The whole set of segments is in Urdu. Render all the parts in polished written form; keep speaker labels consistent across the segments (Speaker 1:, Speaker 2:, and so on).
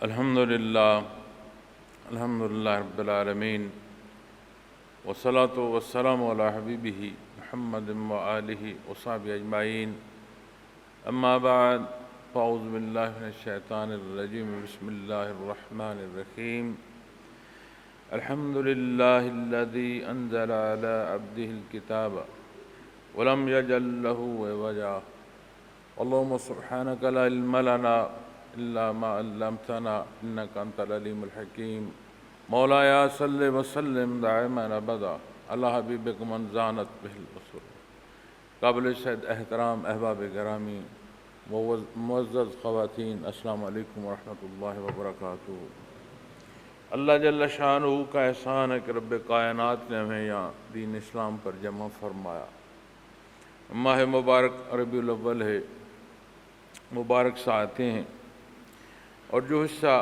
Speaker 1: الحمدللہ رب العالمین والصلاة والسلام علی حبیبہ محمد وآلہ وصحبہ اجمعین اما بعد فاعوذ باللہ من الشیطان الرجیم بسم اللہ الرحمن الرحیم الحمدللہ الذی انزل علی عبدہ الکتاب ولم یجعل لہ عوجا اللہم سبحانک لا علم لنا إلا ما علمتنا إنك أنت العليم الحكيم مولاي صل وسلم دائما أبدا على حبيبك من زانت به البصر. قابل شد احترام احباب گرامی معزز خواتین، السلام علیکم ورحمۃ اللہ وبرکاتہ. اللہ جل شانہ کا احسان ہے کہ رب کائنات نے ہمیں یہاں دین اسلام پر جمع فرمایا. ماہ مبارک ربیع الاول ہے، مبارک ساعتیں ہیں، اور جو حصہ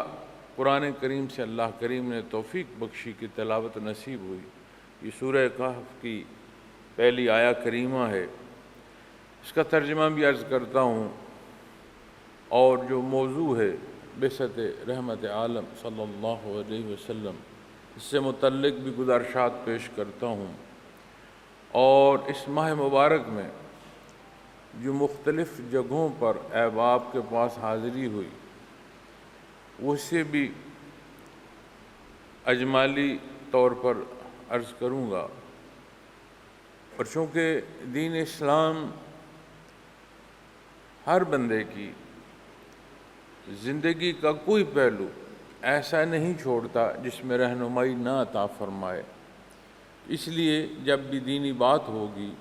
Speaker 1: قرآن کریم سے اللہ کریم نے توفیق بخشی کی تلاوت نصیب ہوئی، یہ سورہ کہف کی پہلی آیہ کریمہ ہے. اس کا ترجمہ بھی عرض کرتا ہوں، اور جو موضوع ہے بعثت رحمت عالم صلی اللہ علیہ وسلم، اس سے متعلق بھی گزارشات پیش کرتا ہوں. اور اس ماہ مبارک میں جو مختلف جگہوں پر احباب کے پاس حاضری ہوئی، اس سے بھی اجمالی طور پر عرض کروں گا. اور چونکہ دین اسلام ہر بندے کی زندگی کا کوئی پہلو ایسا نہیں چھوڑتا جس میں رہنمائی نہ عطا فرمائے، اس لیے جب بھی دینی بات ہوگی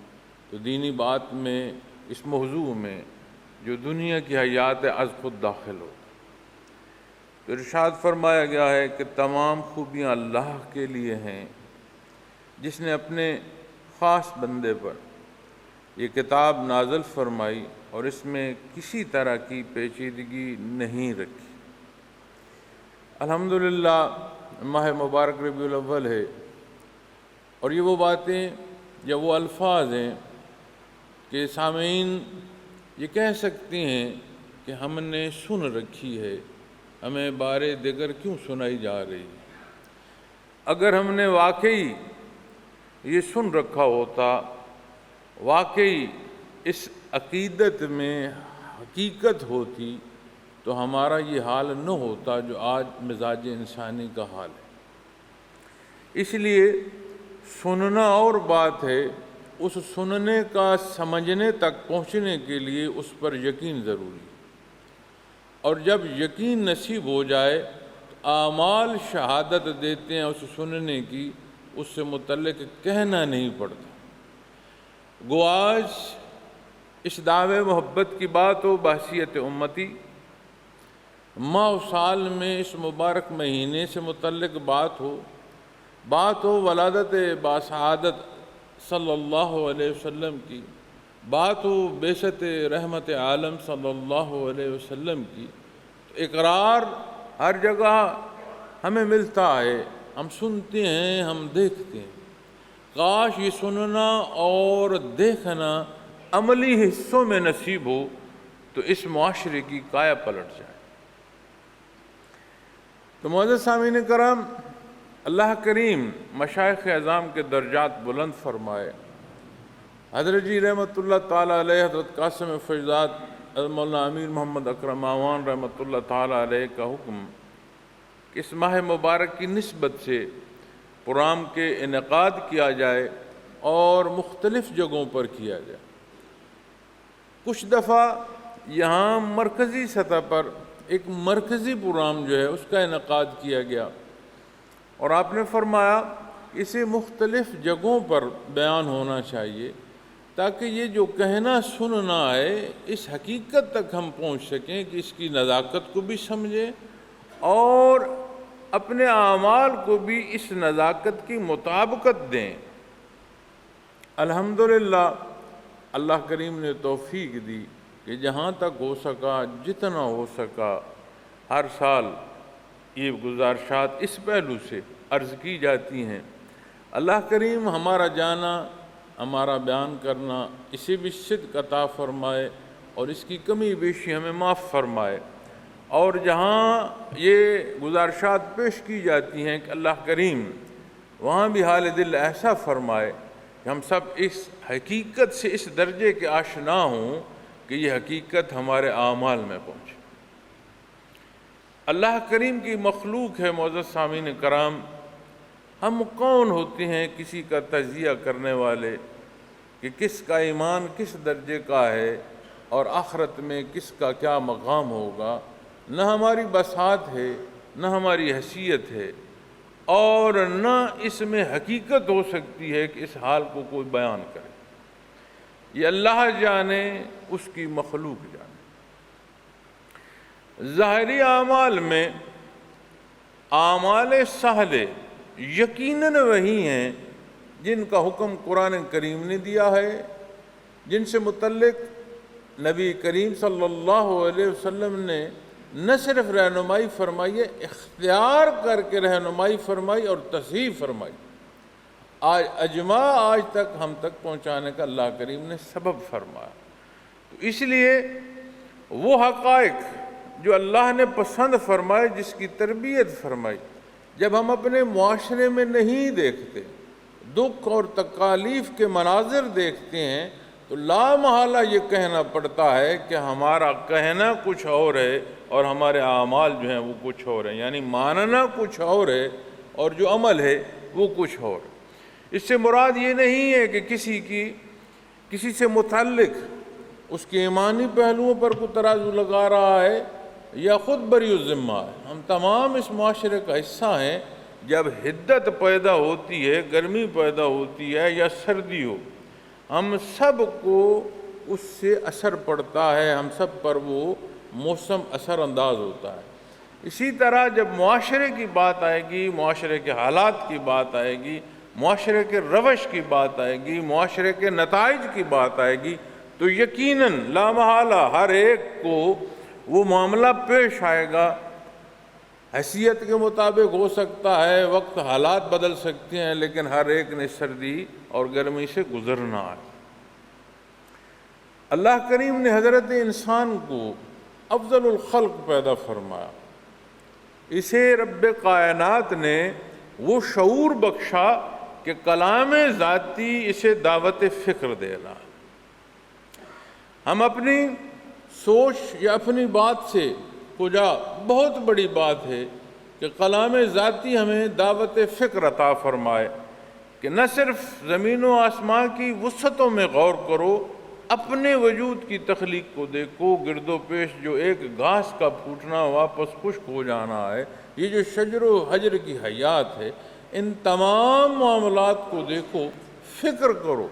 Speaker 1: تو دینی بات میں اس موضوع میں جو دنیا کی حیات ہے از خود داخل ہو. تو ارشاد فرمایا گیا ہے کہ تمام خوبیاں اللہ کے لیے ہیں، جس نے اپنے خاص بندے پر یہ کتاب نازل فرمائی اور اس میں کسی طرح کی پیچیدگی نہیں رکھی. الحمدللہ ماہ مبارک ربیع الاول ہے، اور یہ وہ باتیں یا وہ الفاظ ہیں کہ سامعین یہ کہہ سکتی ہیں کہ ہم نے سن رکھی ہے، ہمیں بارے دیگر کیوں سنائی جا رہی ہے. اگر ہم نے واقعی یہ سن رکھا ہوتا، واقعی اس عقیدت میں حقیقت ہوتی، تو ہمارا یہ حال نہ ہوتا جو آج مزاج انسانی کا حال ہے. اس لیے سننا اور بات ہے، اس سننے کا سمجھنے تک پہنچنے کے لیے اس پر یقین ضروری ہے. اور جب یقین نصیب ہو جائے تو اعمال شہادت دیتے ہیں اس سننے کی، اس سے متعلق کہنا نہیں پڑتا. گو آج اس دعوے محبت کی بات ہو بحیثیت امتی، ماہ و سال میں اس مبارک مہینے سے متعلق بات ہو ولادت باسعادت صلی اللہ علیہ وسلم کی، بات ہو بعثت رحمت عالم صلی اللہ علیہ وسلم کی، تو اقرار ہر جگہ ہمیں ملتا ہے، ہم سنتے ہیں، ہم دیکھتے ہیں. کاش یہ سننا اور دیکھنا عملی حصوں میں نصیب ہو تو اس معاشرے کی کایا پلٹ جائے. تو معزز سامعین کرام، اللہ کریم مشائخ اعظام کے درجات بلند فرمائے. حضرت جی رحمۃ اللہ تعالیٰ علیہ، حضرت قاسم فیضات مولانا امیر محمد اکرم آوان رحمۃ اللہ تعالیٰ علیہ کا حکم کہ اس ماہ مبارک کی نسبت سے پروگرام کے انعقاد کیا جائے اور مختلف جگہوں پر کیا جائے. کچھ دفعہ یہاں مرکزی سطح پر ایک مرکزی پروگرام جو ہے اس کا انعقاد کیا گیا، اور آپ نے فرمایا اسے مختلف جگہوں پر بیان ہونا چاہیے تاکہ یہ جو کہنا سننا ہے اس حقیقت تک ہم پہنچ سکیں کہ اس کی نزاکت کو بھی سمجھیں اور اپنے اعمال کو بھی اس نزاکت کی مطابقت دیں. الحمدللہ اللہ کریم نے توفیق دی کہ جہاں تک ہو سکا، جتنا ہو سکا، ہر سال یہ گزارشات اس پہلو سے عرض کی جاتی ہیں. اللہ کریم ہمارا جانا، ہمارا بیان کرنا، اسے بھی صدق عطا فرمائے اور اس کی کمی بیشی ہمیں معاف فرمائے. اور جہاں یہ گزارشات پیش کی جاتی ہیں کہ اللہ کریم وہاں بھی حال دل ایسا فرمائے کہ ہم سب اس حقیقت سے اس درجے کے آشنا ہوں کہ یہ حقیقت ہمارے اعمال میں پہنچے۔ اللہ کریم کی مخلوق ہے معزز سامعین کرام، ہم کون ہوتے ہیں کسی کا تجزیہ کرنے والے کہ کس کا ایمان کس درجے کا ہے اور آخرت میں کس کا کیا مقام ہوگا؟ نہ ہماری بساط ہے، نہ ہماری حیثیت ہے، اور نہ اس میں حقیقت ہو سکتی ہے کہ اس حال کو کوئی بیان کرے۔ یہ اللہ جانے، اس کی مخلوق جانے۔ ظاہری اعمال میں اعمال سہلے یقیناً وہی ہیں جن کا حکم قرآن کریم نے دیا ہے، جن سے متعلق نبی کریم صلی اللہ علیہ وسلم نے نہ صرف رہنمائی فرمائی ہے، اختیار کر کے رہنمائی فرمائی اور تصحیح فرمائی۔ آج تک ہم تک پہنچانے کا اللہ کریم نے سبب فرمایا۔ تو اس لیے وہ حقائق جو اللہ نے پسند فرمائے، جس کی تربیت فرمائی، جب ہم اپنے معاشرے میں نہیں دیکھتے، دکھ اور تکالیف کے مناظر دیکھتے ہیں، تو لا محالہ یہ کہنا پڑتا ہے کہ ہمارا کہنا کچھ اور ہے اور ہمارے اعمال جو ہیں وہ کچھ اور ہیں، یعنی ماننا کچھ اور ہے اور جو عمل ہے وہ کچھ اور ہے۔ اس سے مراد یہ نہیں ہے کہ کسی سے متعلق اس کے ایمانی پہلوؤں پر کوئی ترازو لگا رہا ہے یا خود بری الذمہ ہے۔ ہم تمام اس معاشرے کا حصہ ہیں۔ جب حدت پیدا ہوتی ہے، گرمی پیدا ہوتی ہے یا سردی ہو، ہم سب کو اس سے اثر پڑتا ہے، ہم سب پر وہ موسم اثر انداز ہوتا ہے۔ اسی طرح جب معاشرے کی بات آئے گی، معاشرے کے حالات کی بات آئے گی، معاشرے کے روش کی بات آئے گی، معاشرے کے نتائج کی بات آئے گی، تو یقیناً لا محالہ ہر ایک کو وہ معاملہ پیش آئے گا۔ حیثیت کے مطابق ہو سکتا ہے، وقت حالات بدل سکتے ہیں، لیکن ہر ایک نے سردی اور گرمی سے گزرنا ہے۔ اللہ کریم نے حضرت انسان کو افضل الخلق پیدا فرمایا، اسے رب کائنات نے وہ شعور بخشا کہ کلام ذاتی اسے دعوت فکر دینا۔ ہم اپنی سوچ یا اپنی بات سے کجا بہت بڑی بات ہے کہ کلام ذاتی ہمیں دعوت فکر عطا فرمائے کہ نہ صرف زمین و آسمان کی وسعتوں میں غور کرو، اپنے وجود کی تخلیق کو دیکھو۔ گرد و پیش جو ایک گھاس کا پھوٹنا واپس خشک ہو جانا ہے، یہ جو شجر و حجر کی حیات ہے، ان تمام معاملات کو دیکھو، فکر کرو۔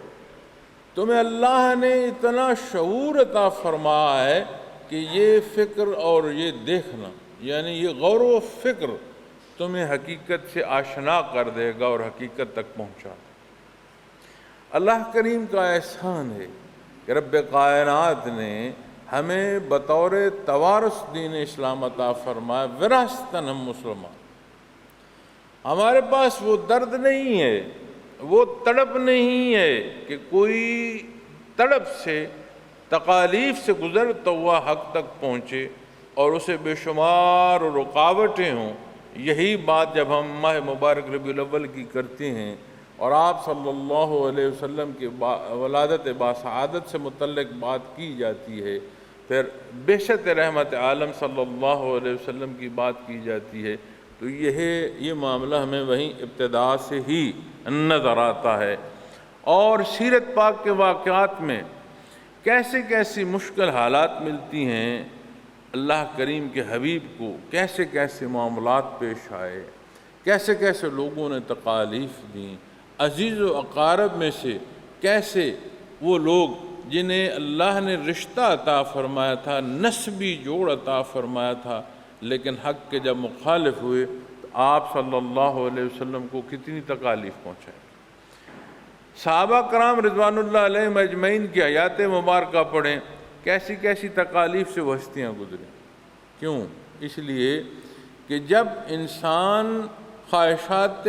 Speaker 1: تمہیں اللہ نے اتنا شعور عطا فرمایا ہے کہ یہ فکر اور یہ دیکھنا، یعنی یہ غور و فکر تمہیں حقیقت سے آشنا کر دے گا اور حقیقت تک پہنچا۔ اللہ کریم کا احسان ہے کہ رب کائنات نے ہمیں بطور توارث دین اسلام عطا فرمایا، وراثتاً ہم مسلمان۔ ہمارے پاس وہ درد نہیں ہے، وہ تڑپ نہیں ہے کہ کوئی تڑپ سے، تکالیف سے گزرتا ہوا حق تک پہنچے اور اسے بے شمار رکاوٹیں ہوں۔ یہی بات جب ہم ماہ مبارک ربیع الاول کی کرتے ہیں اور آپ صلی اللہ علیہ وسلم کی ولادت باسعادت سے متعلق بات کی جاتی ہے، پھر بعثت رحمت عالم صلی اللہ علیہ وسلم کی بات کی جاتی ہے، تو یہ معاملہ ہمیں وہیں ابتدا سے ہی نظر آتا ہے۔ اور سیرت پاک کے واقعات میں کیسے کیسی مشکل حالات ملتی ہیں، اللہ کریم کے حبیب کو کیسے کیسے معاملات پیش آئے، کیسے کیسے لوگوں نے تکالیف دیں، عزیز و اقارب میں سے کیسے وہ لوگ جنہیں اللہ نے رشتہ عطا فرمایا تھا، نسبی جوڑ عطا فرمایا تھا، لیکن حق کے جب مخالف ہوئے تو آپ صلی اللہ علیہ وسلم کو کتنی تکالیف پہنچائی۔ صحابہ کرام رضوان اللہ علیہم اجمعین کی حیات مبارکہ پڑھیں، کیسی کیسی تکالیف سے وہ ہستیاں گزریں۔ کیوں؟ اس لیے کہ جب انسان خواہشات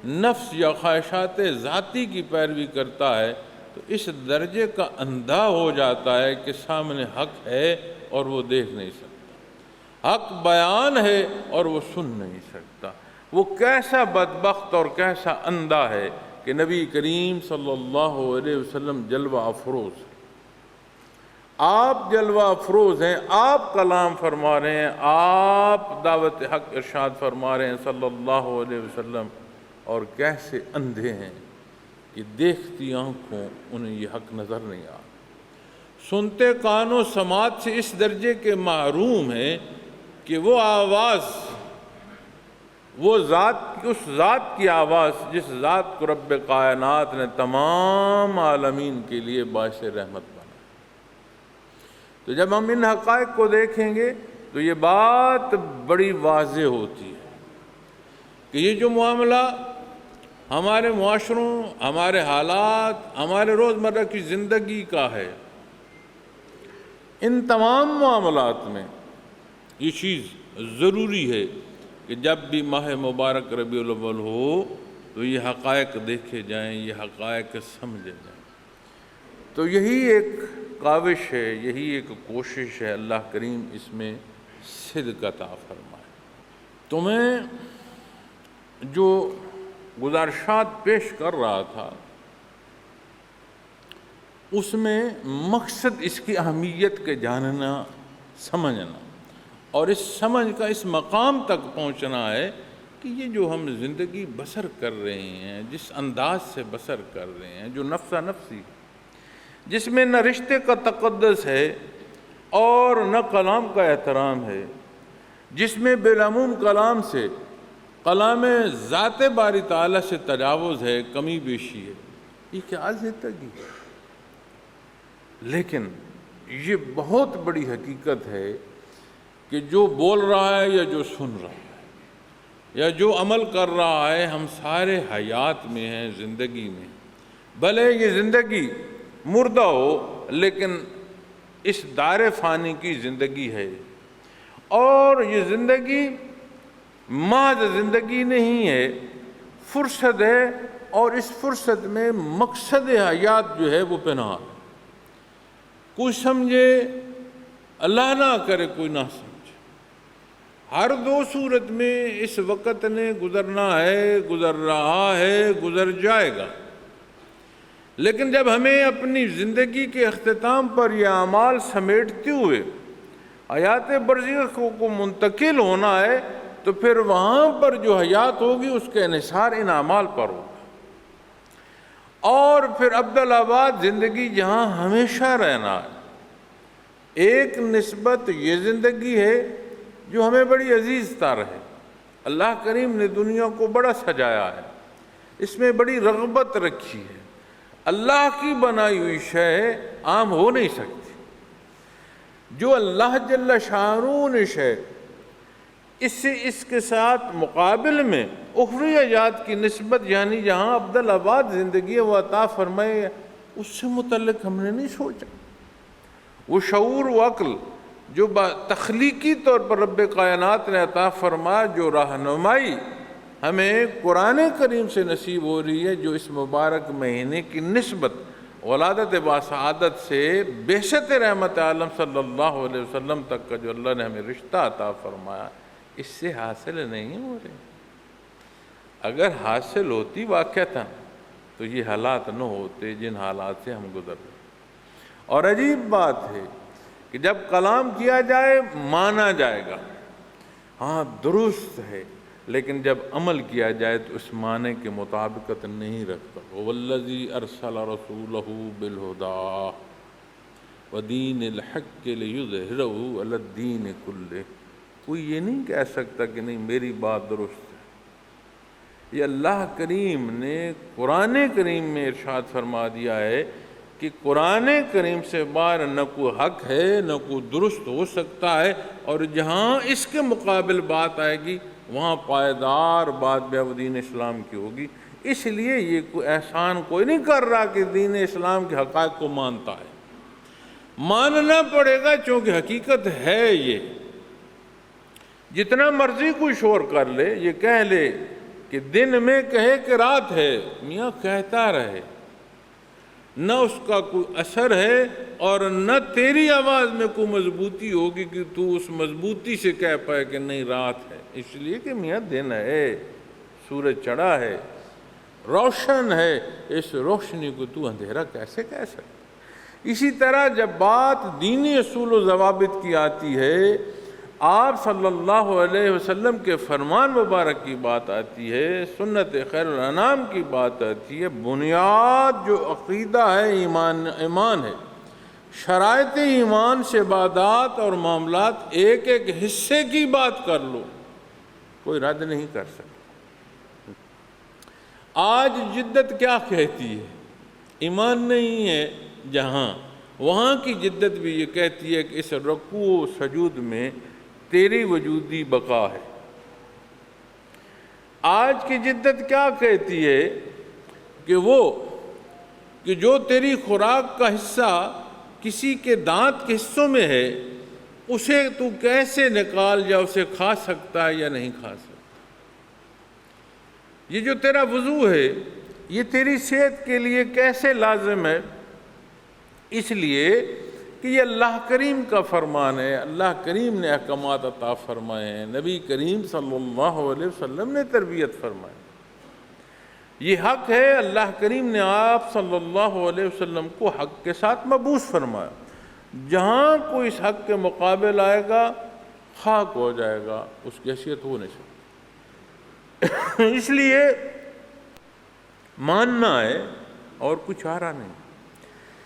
Speaker 1: نفس یا خواہشات ذاتی کی پیروی کرتا ہے تو اس درجے کا اندھا ہو جاتا ہے کہ سامنے حق ہے اور وہ دیکھ نہیں سکتا۔ حق بیان ہے اور وہ سن نہیں سکتا۔ وہ کیسا بدبخت اور کیسا اندھا ہے کہ نبی کریم صلی اللہ علیہ وسلم جلوہ افروز ہیں، آپ جلوہ افروز ہیں، آپ کلام فرما رہے ہیں، آپ دعوت حق ارشاد فرما رہے ہیں صلی اللہ علیہ وسلم، اور کیسے اندھے ہیں کہ دیکھتی آنکھوں انہیں یہ حق نظر نہیں آ، سنتے کانوں سماعت سے اس درجے کے محروم ہیں کہ وہ آواز، وہ ذات، اس ذات کی آواز جس ذات کو رب کائنات نے تمام عالمین کے لیے باعث رحمت بنا۔ تو جب ہم ان حقائق کو دیکھیں گے تو یہ بات بڑی واضح ہوتی ہے کہ یہ جو معاملہ ہمارے معاشروں، ہمارے حالات، ہمارے روزمرہ کی زندگی کا ہے، ان تمام معاملات میں یہ چیز ضروری ہے کہ جب بھی ماہ مبارک ربیع الاول ہو تو یہ حقائق دیکھے جائیں، یہ حقائق سمجھے جائیں۔ تو یہی ایک کاوش ہے، یہی ایک کوشش ہے، اللہ کریم اس میں صدق عطا فرمائے۔ تو میں جو گزارشات پیش کر رہا تھا اس میں مقصد اس کی اہمیت کے جاننا، سمجھنا، اور اس سمجھ کا اس مقام تک پہنچنا ہے کہ یہ جو ہم زندگی بسر کر رہے ہیں، جس انداز سے بسر کر رہے ہیں، جو نفسا نفسی، جس میں نہ رشتے کا تقدس ہے اور نہ کلام کا احترام ہے، جس میں بالعموم کلام سے، کلام ذات باری تعالیٰ سے تجاوز ہے، کمی بیشی ہے، یہ کیا زندگی ہے؟ لیکن یہ بہت بڑی حقیقت ہے کہ جو بول رہا ہے یا جو سن رہا ہے یا جو عمل کر رہا ہے، ہم سارے حیات میں ہیں، زندگی میں، بھلے یہ زندگی مردہ ہو لیکن اس دار فانی کی زندگی ہے، اور یہ زندگی محض زندگی نہیں ہے، فرصت ہے، اور اس فرصت میں مقصد حیات جو ہے وہ پنہاں ہے۔ کوئی سمجھے، اللہ نہ کرے کوئی نہ سمجھے، ہر دو صورت میں اس وقت نے گزرنا ہے، گزر رہا ہے، گزر جائے گا۔ لیکن جب ہمیں اپنی زندگی کے اختتام پر یہ اعمال سمیٹتے ہوئے حیات برزخ کو منتقل ہونا ہے تو پھر وہاں پر جو حیات ہوگی اس کے انحصار ان اعمال پر ہوگا، اور پھر عبدالآباد زندگی جہاں ہمیشہ رہنا ہے۔ ایک نسبت یہ زندگی ہے جو ہمیں بڑی عزیز تر ہے، اللہ کریم نے دنیا کو بڑا سجایا ہے، اس میں بڑی رغبت رکھی ہے، اللہ کی بنائی ہوئی شے عام ہو نہیں سکتی، جو اللہ جل شانہ نے شے اس کے ساتھ مقابل میں اخروی حیات کی نسبت، یعنی جہاں عبدالآباد زندگی وہ عطا فرمائے، اس سے متعلق ہم نے نہیں سوچا۔ وہ شعور و عقل جو تخلیقی طور پر رب کائنات نے عطا فرما، جو رہنمائی ہمیں قرآن کریم سے نصیب ہو رہی ہے، جو اس مبارک مہینے کی نسبت ولادت باسعادت سے بعثت رحمت عالم صلی اللہ علیہ وسلم تک کا جو اللہ نے ہمیں رشتہ عطا فرمایا، اس سے حاصل نہیں ہو رہے۔ اگر حاصل ہوتی واقعتاً تو یہ حالات نہ ہوتے جن حالات سے ہم گزر رہے۔ اور عجیب بات ہے کہ جب کلام کیا جائے مانا جائے گا، ہاں درست ہے، لیکن جب عمل کیا جائے تو اس معنی کے مطابقت نہیں رکھتا۔ وَالَّذِي أَرْسَلَ رَسُولَهُ بِالْهُدَىٰ وَدِينِ الْحَقِّ لِيُظْهِرَهُ عَلَى الدِّينِ كُلِّهِ۔ کوئی یہ نہیں کہہ سکتا کہ نہیں میری بات درست ہے۔ یہ اللہ کریم نے قرآن کریم میں ارشاد فرما دیا ہے کہ قرآن کریم سے باہر نہ کوئی حق ہے، نہ کوئی درست ہو سکتا ہے، اور جہاں اس کے مقابل بات آئے گی وہاں پائیدار بات بھی دین اسلام کی ہوگی۔ اس لیے یہ کوئی احسان کوئی نہیں کر رہا کہ دین اسلام کے حقائق کو مانتا ہے، ماننا پڑے گا چونکہ حقیقت ہے۔ یہ جتنا مرضی کوئی شور کر لے، یہ کہہ لے کہ دن میں کہے کہ رات ہے، میاں کہتا رہے، نہ اس کا کوئی اثر ہے، اور نہ تیری آواز میں کوئی مضبوطی ہوگی کہ تو اس مضبوطی سے کہہ پائے کہ نہیں رات ہے، اس لیے کہ میاں دن ہے، سورج چڑھا ہے، روشن ہے، اس روشنی کو تو اندھیرا کیسے کہہ سکتا؟ اسی طرح جب بات دینی اصول و ضوابط کی آتی ہے، آپ صلی اللہ علیہ وسلم کے فرمان مبارک کی بات آتی ہے، سنت خیر الانام کی بات آتی ہے، بنیاد جو عقیدہ ہے ایمان ہے، شرائط ایمان سے عبادات اور معاملات ایک ایک حصے کی بات کر لو، کوئی رد نہیں کر سکتا۔ آج جدت کیا کہتی ہے؟ ایمان نہیں ہے جہاں، وہاں کی جدت بھی یہ کہتی ہے کہ اس رکوع و سجود میں تیری وجودی بقا ہے۔ آج کی جدت کیا کہتی ہے کہ جو تیری خوراک کا حصہ کسی کے دانت کے حصوں میں ہے، اسے تو کیسے نکال جا اسے کھا سکتا ہے یا نہیں کھا سکتا۔ یہ جو تیرا وضو ہے، یہ تیری صحت کے لیے کیسے لازم ہے؟ اس لیے کہ یہ اللہ کریم کا فرمان ہے، اللہ کریم نے احکامات عطا فرمائے ہیں، نبی کریم صلی اللہ علیہ وسلم نے تربیت فرمائی، یہ حق ہے۔ اللہ کریم نے آپ صلی اللہ علیہ وسلم کو حق کے ساتھ مبعوث فرمایا، جہاں کوئی اس حق کے مقابل آئے گا خاک ہو جائے گا، اس کی حیثیت ہو نہیں سکتی۔ اس لیے ماننا ہے اور کچھ آ رہا نہیں،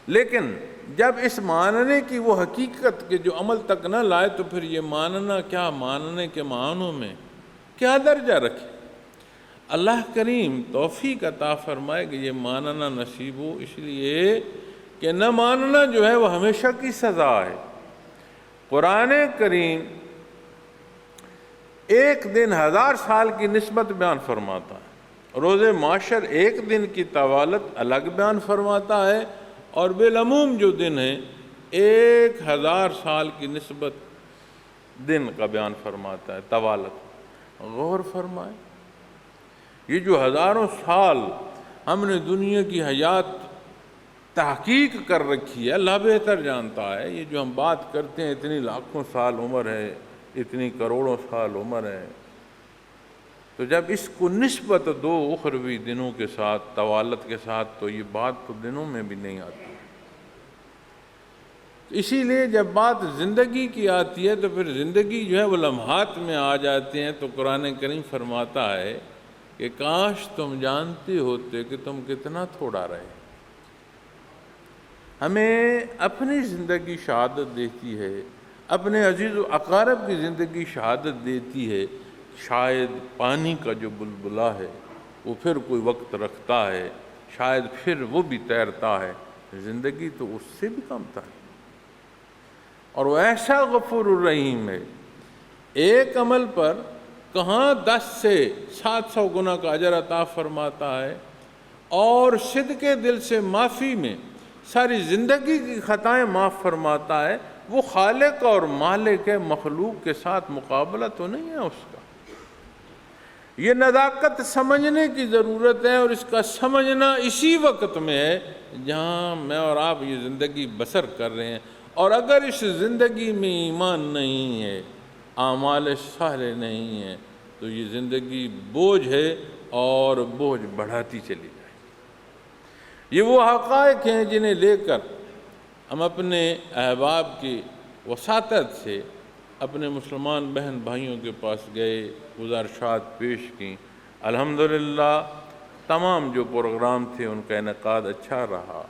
Speaker 1: لیکن جب اس ماننے کی وہ حقیقت کے جو عمل تک نہ لائے تو پھر یہ ماننا کیا، ماننے کے معنوں میں کیا درجہ رکھے؟ اللہ کریم توفیق عطا فرمائے کہ یہ ماننا نصیب ہو، اس لیے کہ نہ ماننا جو ہے وہ ہمیشہ کی سزا ہے۔ قرآن کریم ایک دن 1000 سال کی نسبت بیان فرماتا ہے، روز معاشر ایک دن کی طوالت الگ بیان فرماتا ہے، اور بالعموم جو دن ہے 1000 سال کی نسبت دن کا بیان فرماتا ہے، طوالت۔ غور فرمائے، یہ جو ہزاروں سال ہم نے دنیا کی حیات تحقیق کر رکھی ہے، اللہ بہتر جانتا ہے، یہ جو ہم بات کرتے ہیں اتنی لاکھوں سال عمر ہے، اتنی کروڑوں سال عمر ہے، تو جب اس کو نسبت دو اخروی دنوں کے ساتھ، طوالت کے ساتھ، تو یہ بات تو دنوں میں بھی نہیں آتی۔ اسی لیے جب بات زندگی کی آتی ہے تو پھر زندگی جو ہے وہ لمحات میں آ جاتے ہیں، تو قرآن کریم فرماتا ہے کہ کاش تم جانتے ہوتے کہ تم کتنا تھوڑا رہے۔ ہمیں اپنی زندگی شہادت دیتی ہے، اپنے عزیز و اقارب کی زندگی شہادت دیتی ہے، شاید پانی کا جو بلبلہ ہے وہ پھر کوئی وقت رکھتا ہے، شاید پھر وہ بھی تیرتا ہے، زندگی تو اس سے بھی کم تھا، اور وہ ایسا غفور الرحیم ہے، ایک عمل پر کہاں 10 سے 700 گنا کا اجر عطا فرماتا ہے، اور صدق دل سے معافی میں ساری زندگی کی خطائیں معاف فرماتا ہے۔ وہ خالق اور مالک ہے، مخلوق کے ساتھ مقابلہ تو نہیں ہے اس کا۔ یہ نزاکت سمجھنے کی ضرورت ہے، اور اس کا سمجھنا اسی وقت میں ہے جہاں میں اور آپ یہ زندگی بسر کر رہے ہیں، اور اگر اس زندگی میں ایمان نہیں ہے، اعمال صالح نہیں ہے، تو یہ زندگی بوجھ ہے، اور بوجھ بڑھاتی چلی جائے۔ یہ وہ حقائق ہیں جنہیں لے کر ہم اپنے احباب کی وساطت سے اپنے مسلمان بہن بھائیوں کے پاس گئے، گزارشات پیش کیں۔ الحمدللہ تمام جو پروگرام تھے ان کا انعقاد اچھا رہا۔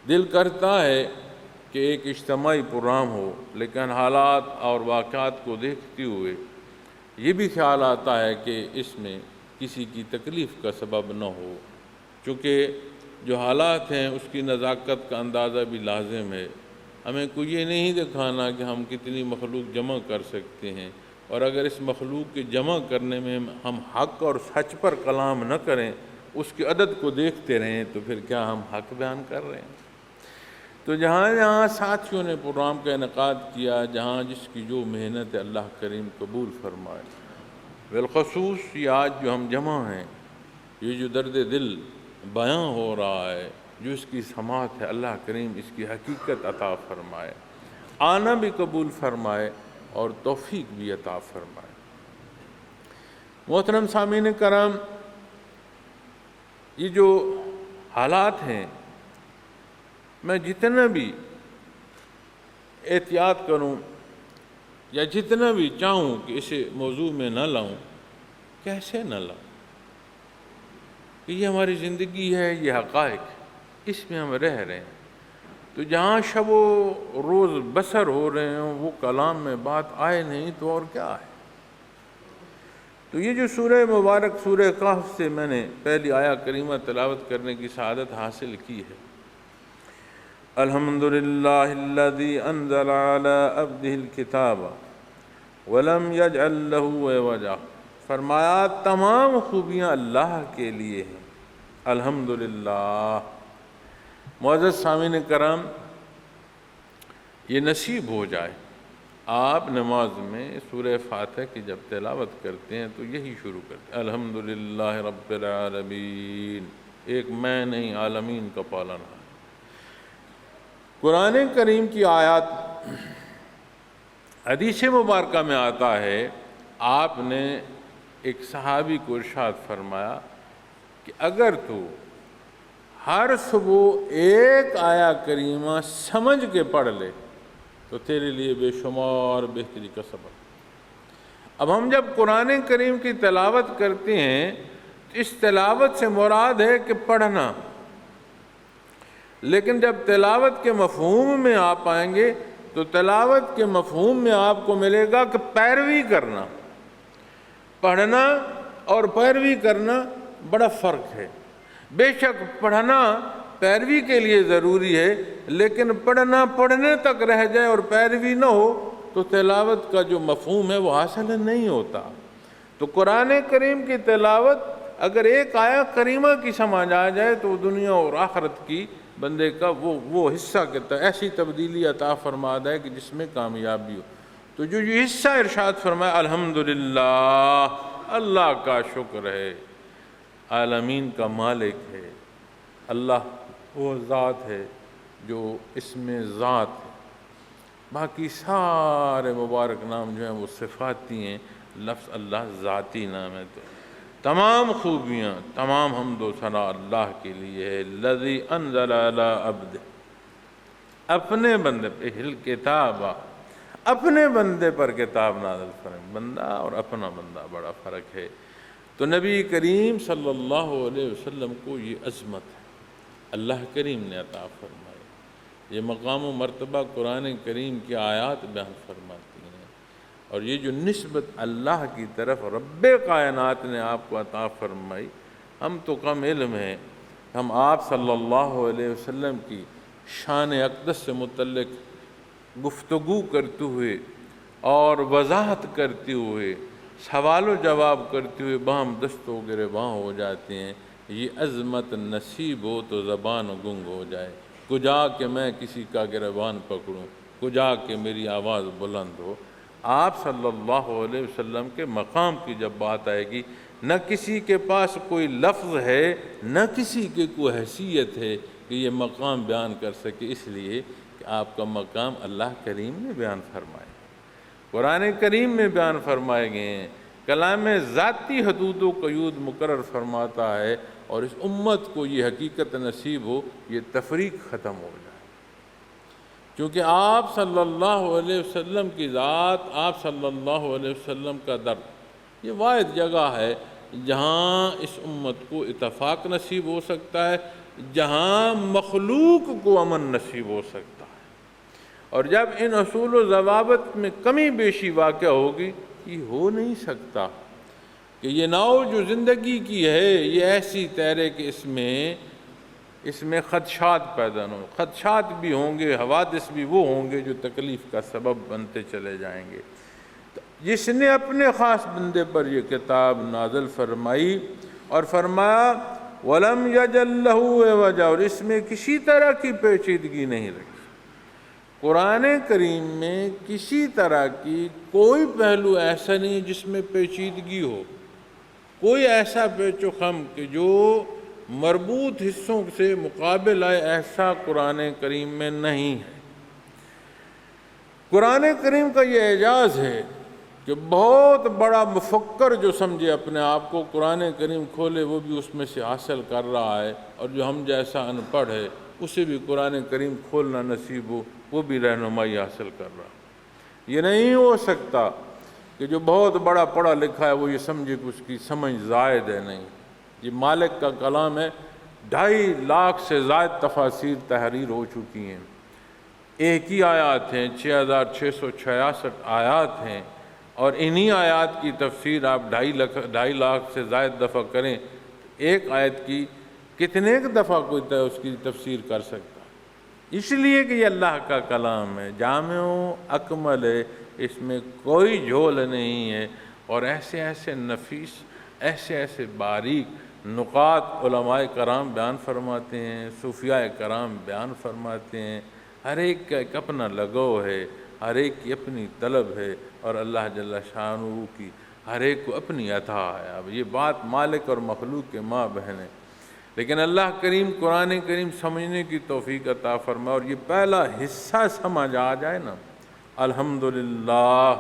Speaker 1: دل کرتا ہے کہ ایک اجتماعی پروگرام ہو، لیکن حالات اور واقعات کو دیکھتے ہوئے یہ بھی خیال آتا ہے کہ اس میں کسی کی تکلیف کا سبب نہ ہو، چونکہ جو حالات ہیں اس کی نزاکت کا اندازہ بھی لازم ہے۔ ہمیں کوئی یہ نہیں دکھانا کہ ہم کتنی مخلوق جمع کر سکتے ہیں، اور اگر اس مخلوق کے جمع کرنے میں ہم حق اور سچ پر کلام نہ کریں، اس کی عدد کو دیکھتے رہیں، تو پھر کیا ہم حق بیان کر رہے ہیں؟ تو جہاں جہاں ساتھیوں نے پروگرام کا انعقاد کیا، جہاں جس کی جو محنت ہے اللہ کریم قبول فرمائے۔ بالخصوص یہ آج جو ہم جمع ہیں، یہ جو درد دل بیان ہو رہا ہے، جو اس کی سماعت ہے اللہ کریم اس کی حقیقت عطا فرمائے، آنا بھی قبول فرمائے اور توفیق بھی عطا فرمائے۔ محترم سامعین کرام، یہ جو حالات ہیں، میں جتنا بھی احتیاط کروں یا جتنا بھی چاہوں کہ اسے موضوع میں نہ لاؤں، کیسے نہ لاؤں، کہ یہ ہماری زندگی ہے، یہ حقائق، اس میں ہم رہ رہے ہیں۔ تو جہاں شب و روز بسر ہو رہے ہیں وہ کلام میں بات آئے نہیں تو اور کیا ہے؟ تو یہ جو سورہ مبارک سورہ کہف سے میں نے پہلی آیہ کریمہ تلاوت کرنے کی سعادت حاصل کی ہے، الحمدللہ الذی انزل علی عبدہ الکتاب ولم یجعل لہ عوجا، فرمایا تمام خوبیاں اللہ کے لیے ہیں، الحمدللہ۔ معزز سامعین کرام، یہ نصیب ہو جائے آپ نماز میں سورہ فاتحہ کی جب تلاوت کرتے ہیں تو یہی شروع کرتے ہیں، الحمدللہ رب العالمین، ایک میں نہیں عالمین کا پالنہار۔ قرآن کریم کی آیات حدیث مبارکہ میں آتا ہے، آپ نے ایک صحابی کو ارشاد فرمایا کہ اگر تو ہر صبح ایک آیہ کریمہ سمجھ کے پڑھ لے تو تیرے لیے بے شمار بہتری کا سبب۔ اب ہم جب قرآن کریم کی تلاوت کرتے ہیں تو اس تلاوت سے مراد ہے کہ پڑھنا، لیکن جب تلاوت کے مفہوم میں آپ آئیں گے تو تلاوت کے مفہوم میں آپ کو ملے گا کہ پیروی کرنا۔ پڑھنا اور پیروی کرنا بڑا فرق ہے۔ بے شک پڑھنا پیروی کے لیے ضروری ہے، لیکن پڑھنا پڑھنے تک رہ جائے اور پیروی نہ ہو تو تلاوت کا جو مفہوم ہے وہ حاصل نہیں ہوتا۔ تو قرآن کریم کی تلاوت اگر ایک آیہ کریمہ کی سمجھ آ جائے تو دنیا اور آخرت کی بندے کا وہ حصہ کہتا ہے، ایسی تبدیلی عطا فرما ہے کہ جس میں کامیابی ہو۔ تو جو یہ حصہ ارشاد فرمایا، الحمدللہ، اللہ کا شکر ہے، عالمین کا مالک ہے، اللہ وہ ذات ہے جو اس میں ذات ہے، باقی سارے مبارک نام جو ہیں وہ صفاتی ہیں، لفظ اللہ ذاتی نام ہے۔ تو تمام خوبیاں، تمام حمد و ثنا اللہ کے لیے ہے، الذی انزل علی عبدہ، اپنے بندے پہ الکتاب، اپنے بندے پر کتاب نازل فرمائے۔ بندہ اور اپنا بندہ بڑا فرق ہے۔ تو نبی کریم صلی اللہ علیہ وسلم کو یہ عظمت ہے، اللہ کریم نے عطا فرمائی، یہ مقام و مرتبہ قرآن کریم کی آیات بیان فرماتی ہیں، اور یہ جو نسبت اللہ کی طرف رب کائنات نے آپ کو عطا فرمائی۔ ہم تو کم علم ہیں، ہم آپ صلی اللہ علیہ وسلم کی شان اقدس سے متعلق گفتگو کرتے ہوئے اور وضاحت کرتے ہوئے، سوال و جواب کرتے ہوئے باہم دست و گریباں ہو جاتے ہیں۔ یہ عظمت نصیب ہو تو زبان گنگ ہو جائے، کجا کہ میں کسی کا گریبان پکڑوں، کجا کہ میری آواز بلند ہو۔ آپ صلی اللہ علیہ وسلم کے مقام کی جب بات آئے گی، نہ کسی کے پاس کوئی لفظ ہے، نہ کسی کے کوئی حیثیت ہے کہ یہ مقام بیان کر سکے، اس لیے کہ آپ کا مقام اللہ کریم نے بیان فرمایا، قرآن کریم میں بیان فرمائے گئے ہیں، کلام ذاتی حدود و قیود مقرر فرماتا ہے، اور اس امت کو یہ حقیقت نصیب ہو، یہ تفریق ختم ہو جائے، کیونکہ آپ صلی اللہ علیہ وسلم کی ذات، آپ صلی اللہ علیہ وسلم کا در، یہ واحد جگہ ہے جہاں اس امت کو اتفاق نصیب ہو سکتا ہے، جہاں مخلوق کو امن نصیب ہو سکتا ہے۔ اور جب ان اصول و ضوابط میں کمی بیشی واقع ہوگی، یہ ہو نہیں سکتا کہ یہ ناؤ جو زندگی کی ہے یہ ایسی تیرے کہ اس میں خدشات پیدا نہ ہو۔ خدشات بھی ہوں گے، حوادث بھی وہ ہوں گے جو تکلیف کا سبب بنتے چلے جائیں گے۔ جس نے اپنے خاص بندے پر یہ کتاب نازل فرمائی اور فرمایا وَلَمْ يَجْعَل لَّهُ عِوَجًا، اور اس میں کسی طرح کی پیچیدگی نہیں رکھی۔ قرآن کریم میں کسی طرح کی کوئی پہلو ایسا نہیں جس میں پیچیدگی ہو، کوئی ایسا پیچ و خم کہ جو مربوط حصوں سے مقابلہ ایسا قرآن کریم میں نہیں ہے۔ قرآن کریم کا یہ اعجاز ہے کہ بہت بڑا مفکر جو سمجھے اپنے آپ کو، قرآن کریم کھولے وہ بھی اس میں سے حاصل کر رہا ہے، اور جو ہم جیسا ان پڑھ ہے اسے بھی قرآن کریم کھولنا نصیب ہو، وہ بھی رہنمائی حاصل کر رہا ہے۔ یہ نہیں ہو سکتا کہ جو بہت بڑا پڑھا لکھا ہے وہ یہ سمجھے کہ اس کی سمجھ زائد ہے۔ نہیں، یہ مالک کا کلام ہے، 2.5 لاکھ سے زائد تفاسیر تحریر ہو چکی ہیں، ایک ہی آیات ہیں، 6666 آیات ہیں، اور انہی آیات کی تفسیر آپ 2.5 لاکھ سے زائد دفعہ کریں، ایک آیت کی کتنے دفعہ کوئی اس کی تفسیر کر سکتا؟ اس لیے کہ یہ اللہ کا کلام ہے، جامع و اکمل ہے، اس میں کوئی جھول نہیں ہے، اور ایسے ایسے نفیس، ایسے ایسے باریک نقاط علماء کرام بیان فرماتے ہیں، صوفیاء کرام بیان فرماتے ہیں۔ ہر ایک کا ایک اپنا لگو ہے، ہر ایک کی اپنی طلب ہے، اور اللہ جل شانہ کی ہر ایک کو اپنی عطا ہے۔ اب یہ بات مالک اور مخلوق کے ماں بہن ہے، لیکن اللہ کریم قرآن کریم سمجھنے کی توفیق عطا فرمائے، اور یہ پہلا حصہ سمجھ آ جائے نا الحمدللہ،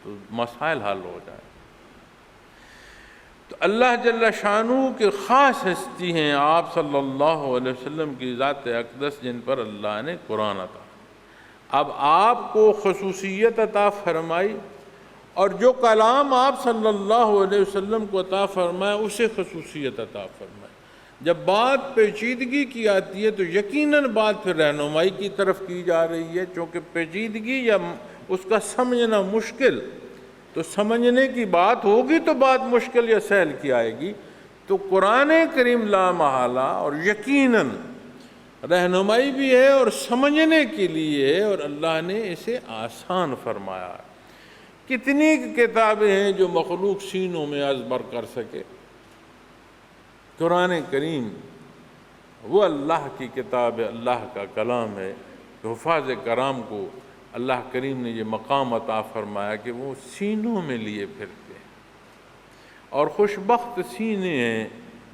Speaker 1: تو مسائل حل ہو جائے۔ تو اللہ جل شانہ کے خاص ہستی ہیں آپ صلی اللہ علیہ وسلم کی ذات اقدس، جن پر اللہ نے قرآن عطا۔ اب آپ کو خصوصیت عطا فرمائی، اور جو کلام آپ صلی اللہ علیہ وسلم کو عطا فرمائے اسے خصوصیت عطا فرمائے۔ جب بات پیچیدگی کی آتی ہے تو یقیناً بات پھر رہنمائی کی طرف کی جا رہی ہے، چونکہ پیچیدگی یا اس کا سمجھنا مشکل، تو سمجھنے کی بات ہوگی تو بات مشکل یا سہل کی آئے گی۔ تو قرآن کریم لا محالہ اور یقیناً رہنمائی بھی ہے اور سمجھنے کے لیے ہے، اور اللہ نے اسے آسان فرمایا۔ کتنی کتابیں ہیں جو مخلوق سینوں میں ازبر کر سکے؟ قرآن کریم وہ اللہ کی کتاب ہے، اللہ کا کلام ہے، کہ حفاظ کرام کو اللہ کریم نے یہ مقام عطا فرمایا کہ وہ سینوں میں لیے پھرتے ہیں، اور خوش بخت سینے ہیں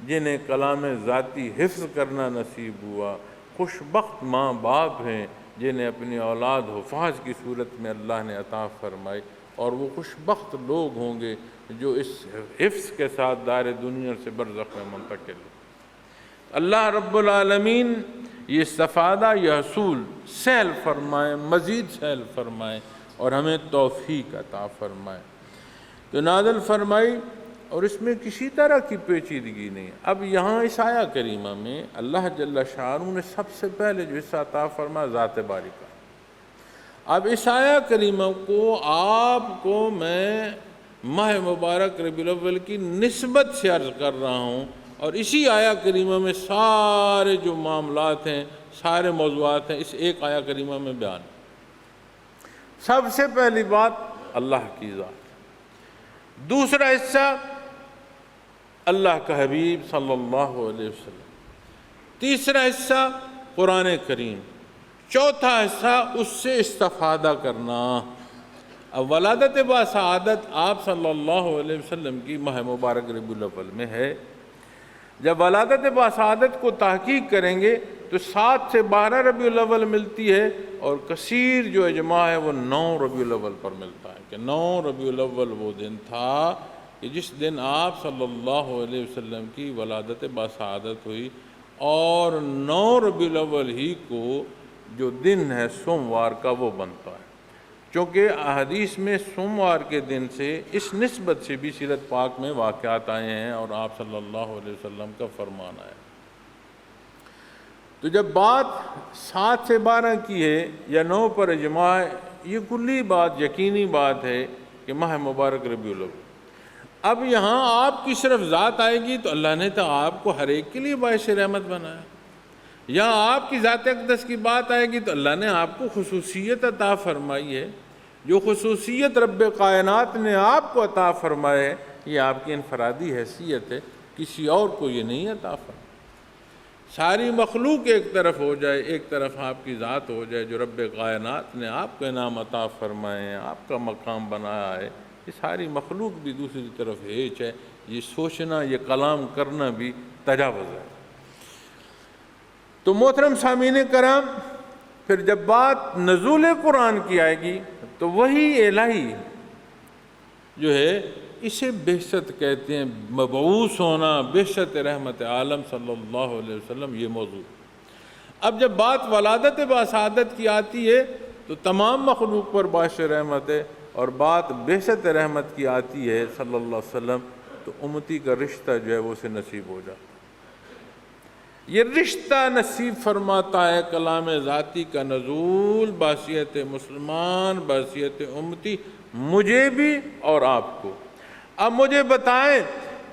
Speaker 1: جنہیں کلام ذاتی حفظ کرنا نصیب ہوا، خوش بخت ماں باپ ہیں جنہیں اپنی اولاد حفاظ کی صورت میں اللہ نے عطا فرمائی، اور وہ خوش بخت لوگ ہوں گے جو اس حفظ کے ساتھ دار دنیا سے برزخ میں منتقل ہو۔ اللہ رب العالمین یہ استفادہ، یہ حصول سہل فرمائے، مزید سہل فرمائے، اور ہمیں توفیق عطا فرمائے۔ تو نازل فرمائی، اور اس میں کسی طرح کی پیچیدگی نہیں۔ اب یہاں اس آیہ کریمہ میں اللہ جل شانہ نے سب سے پہلے جو حصہ عطا فرمایا ذات باری کا۔ اب اس آیہ کریمہ کو آپ کو میں ماہ مبارک ربیع الاول کی نسبت سے عرض کر رہا ہوں، اور اسی آیہ کریمہ میں سارے جو معاملات ہیں، سارے موضوعات ہیں، اس ایک آیہ کریمہ میں بیان۔ سب سے پہلی بات اللہ کی ذات، دوسرا حصہ اللہ کا حبیب صلی اللہ علیہ وسلم، تیسرا حصہ قرآن کریم، چوتھا حصہ اس سے استفادہ کرنا۔ اب ولادت باسعادت آپ صلی اللہ علیہ وسلم کی ماہ مبارک ربیع الاول میں ہے۔ جب ولادت باسعادت کو تحقیق کریں گے تو 7 سے 12 ربیع الاول ملتی ہے، اور کثیر جو اجماع ہے وہ 9 ربیع الاول پر ملتا ہے، کہ 9 ربیع الاول وہ دن تھا کہ جس دن آپ صلی اللہ علیہ وسلم کی ولادت باسعادت ہوئی، اور 9 ربیع الاول ہی کو جو دن ہے سوموار کا وہ بنتا ہے، چونکہ احادیث میں سوموار کے دن سے اس نسبت سے بھی سیرت پاک میں واقعات آئے ہیں، اور آپ صلی اللہ علیہ وسلم کا فرمان آیا۔ تو جب بات 7 سے 12 کی ہے یا 9 پر اجماع، یہ کلی بات، یقینی بات ہے کہ ماہ مبارک ربیع الاول۔ اب یہاں آپ کی صرف ذات آئے گی تو اللہ نے تو آپ کو ہر ایک کے لیے باعث رحمت بنایا۔ یہاں آپ کی ذات اقدس کی بات آئے گی تو اللہ نے آپ کو خصوصیت عطا فرمائی ہے، جو خصوصیت رب کائنات نے آپ کو عطا فرمائے ہے، یہ آپ کی انفرادی حیثیت ہے، کسی اور کو یہ نہیں عطا فرمایا۔ ساری مخلوق ایک طرف ہو جائے، ایک طرف آپ کی ذات ہو جائے، جو رب کائنات نے آپ کو انعام عطا فرمائے ہیں، آپ کا مقام بنایا ہے، یہ ساری مخلوق بھی دوسری طرف ہیچ ہے۔ یہ سوچنا، یہ کلام کرنا بھی تجاوز ہے۔ تو محترم سامعین کرام، پھر جب بات نزول قرآن کی آئے گی تو وہی الہی جو ہے اسے بعثت کہتے ہیں، مبعوث ہونا، بعثت رحمت عالم صلی اللہ علیہ وسلم، یہ موضوع۔ اب جب بات ولادت باسعادت کی آتی ہے تو تمام مخلوق پر باعث رحمت ہے، اور بات بعثت رحمت کی آتی ہے صلی اللہ علیہ وسلم تو امتی کا رشتہ جو ہے وہ اسے نصیب ہو جاتا ہے۔ یہ رشتہ نصیب فرماتا ہے کلام ذاتی کا نزول بحیثیت مسلمان، بحیثیت امتی، مجھے بھی اور آپ کو۔ اب مجھے بتائیں،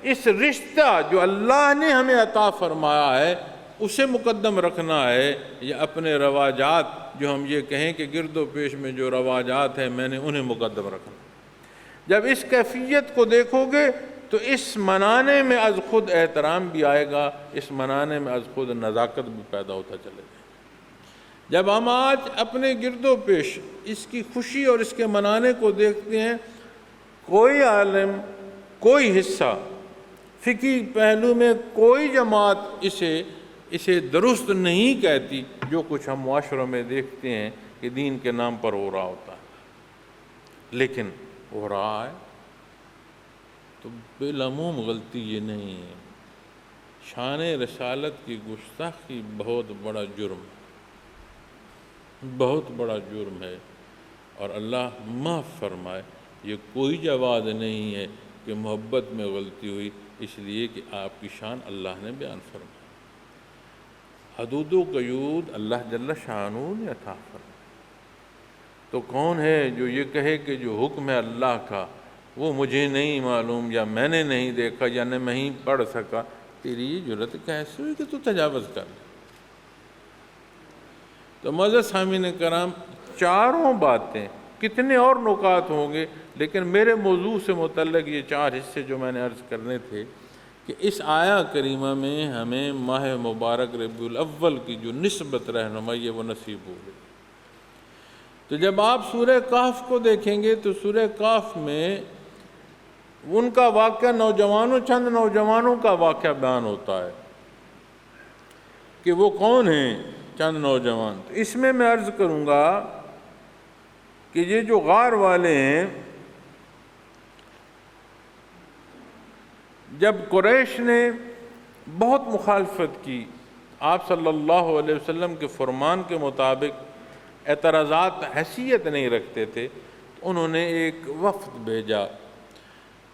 Speaker 1: اس رشتہ جو اللہ نے ہمیں عطا فرمایا ہے اسے مقدم رکھنا ہے یا اپنے رواجات، جو ہم یہ کہیں کہ گرد و پیش میں جو رواجات ہیں میں نے انہیں مقدم رکھنا؟ جب اس کیفیت کو دیکھو گے تو اس منانے میں از خود احترام بھی آئے گا، اس منانے میں از خود نزاکت بھی پیدا ہوتا چلے گا۔ جب ہم آج اپنے گرد و پیش اس کی خوشی اور اس کے منانے کو دیکھتے ہیں، کوئی عالم، کوئی حصہ، فقہی پہلو میں کوئی جماعت اسے درست نہیں کہتی، جو کچھ ہم معاشروں میں دیکھتے ہیں کہ دین کے نام پر ہو رہا ہوتا ہے، لیکن ہو رہا ہے تو بالعموم غلطی یہ نہیں ہے۔ شان رسالت کی گستاخی بہت بڑا جرم ہے، بہت بڑا جرم ہے، اور اللہ معاف فرمائے، یہ کوئی جواز نہیں ہے کہ محبت میں غلطی ہوئی اس لیے کہ آپ کی شان اللہ نے بیان فرمائی۔ حدود و قیود اللہ جل شانہ نے عطا فرمائی، تو کون ہے جو یہ کہے کہ جو حکم ہے اللہ کا وہ مجھے نہیں معلوم، یا میں نے نہیں دیکھا، یا میں نہیں پڑھ سکا؟ تیری یہ جرت کیسے ہوئی کہ تو تجاوز کر لے؟ تو معزز سامعین کرام، چاروں باتیں، کتنے اور نکات ہوں گے، لیکن میرے موضوع سے متعلق یہ چار حصے جو میں نے عرض کرنے تھے کہ اس آیہ کریمہ میں ہمیں ماہ مبارک ربیع الاول کی جو نسبت رہنمائی ہے وہ نصیب ہو گئی۔ تو جب آپ سورہ کہف کو دیکھیں گے تو سورہ کہف میں ان کا واقعہ چند نوجوانوں کا واقعہ بیان ہوتا ہے کہ وہ کون ہیں چند نوجوان۔ تو اس میں عرض کروں گا کہ یہ جو غار والے ہیں، جب قریش نے بہت مخالفت کی، آپ صلی اللہ علیہ وسلم کے فرمان کے مطابق اعتراضات حیثیت نہیں رکھتے تھے، تو انہوں نے ایک وفد بھیجا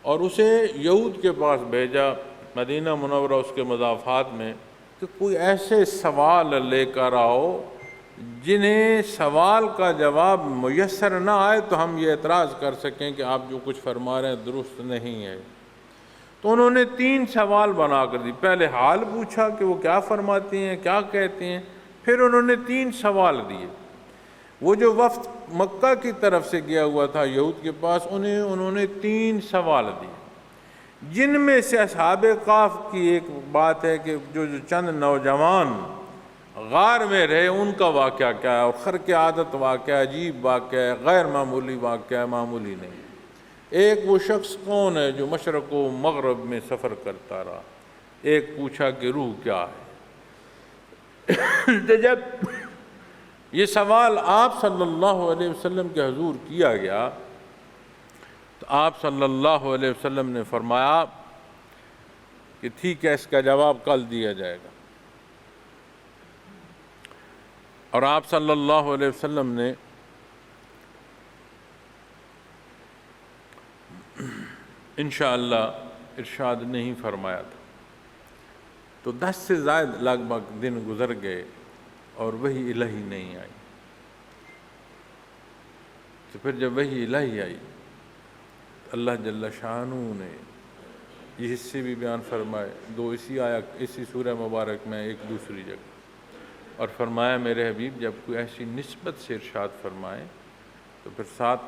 Speaker 1: اور اسے یہود کے پاس بھیجا مدینہ منورہ اس کے مضافات میں، کہ کوئی ایسے سوال لے کر آؤ جنہیں سوال کا جواب میسر نہ آئے تو ہم یہ اعتراض کر سکیں کہ آپ جو کچھ فرما رہے ہیں درست نہیں ہے۔ تو انہوں نے 3 سوال بنا کر دی۔ پہلے حال پوچھا کہ وہ کیا فرماتے ہیں، کیا کہتے ہیں، پھر انہوں نے 3 سوال دیے۔ وہ جو وفد مکہ کی طرف سے گیا ہوا تھا یہود کے پاس، انہوں نے 3 سوال دیے، جن میں سے اصحاب کہف کی ایک بات ہے کہ جو چند نوجوان غار میں رہے ان کا واقعہ کیا ہے، اور خرق عادت واقعہ، عجیب واقعہ ہے، غیر معمولی واقعہ ہے، معمولی نہیں۔ ایک وہ شخص کون ہے جو مشرق و مغرب میں سفر کرتا رہا، ایک پوچھا کہ روح کیا ہے۔ جب یہ سوال آپ صلی اللہ علیہ وسلم کے حضور کیا گیا تو آپ صلی اللہ علیہ وسلم نے فرمایا کہ ٹھیک ہے، اس کا جواب کل دیا جائے گا۔ اور آپ صلی اللہ علیہ وسلم نے انشاءاللہ ارشاد نہیں فرمایا تھا۔ تو 10 سے زائد لگ بھگ دن گزر گئے اور وحی الہی نہیں آئی۔ تو پھر جب وحی الہی آئی، اللہ جل شانہ نے یہ حصے بھی بیان فرمائے، 2 اسی سورہ مبارک میں، ایک دوسری جگہ، اور فرمایا میرے حبیب جب کوئی ایسی نسبت سے ارشاد فرمائے تو پھر ساتھ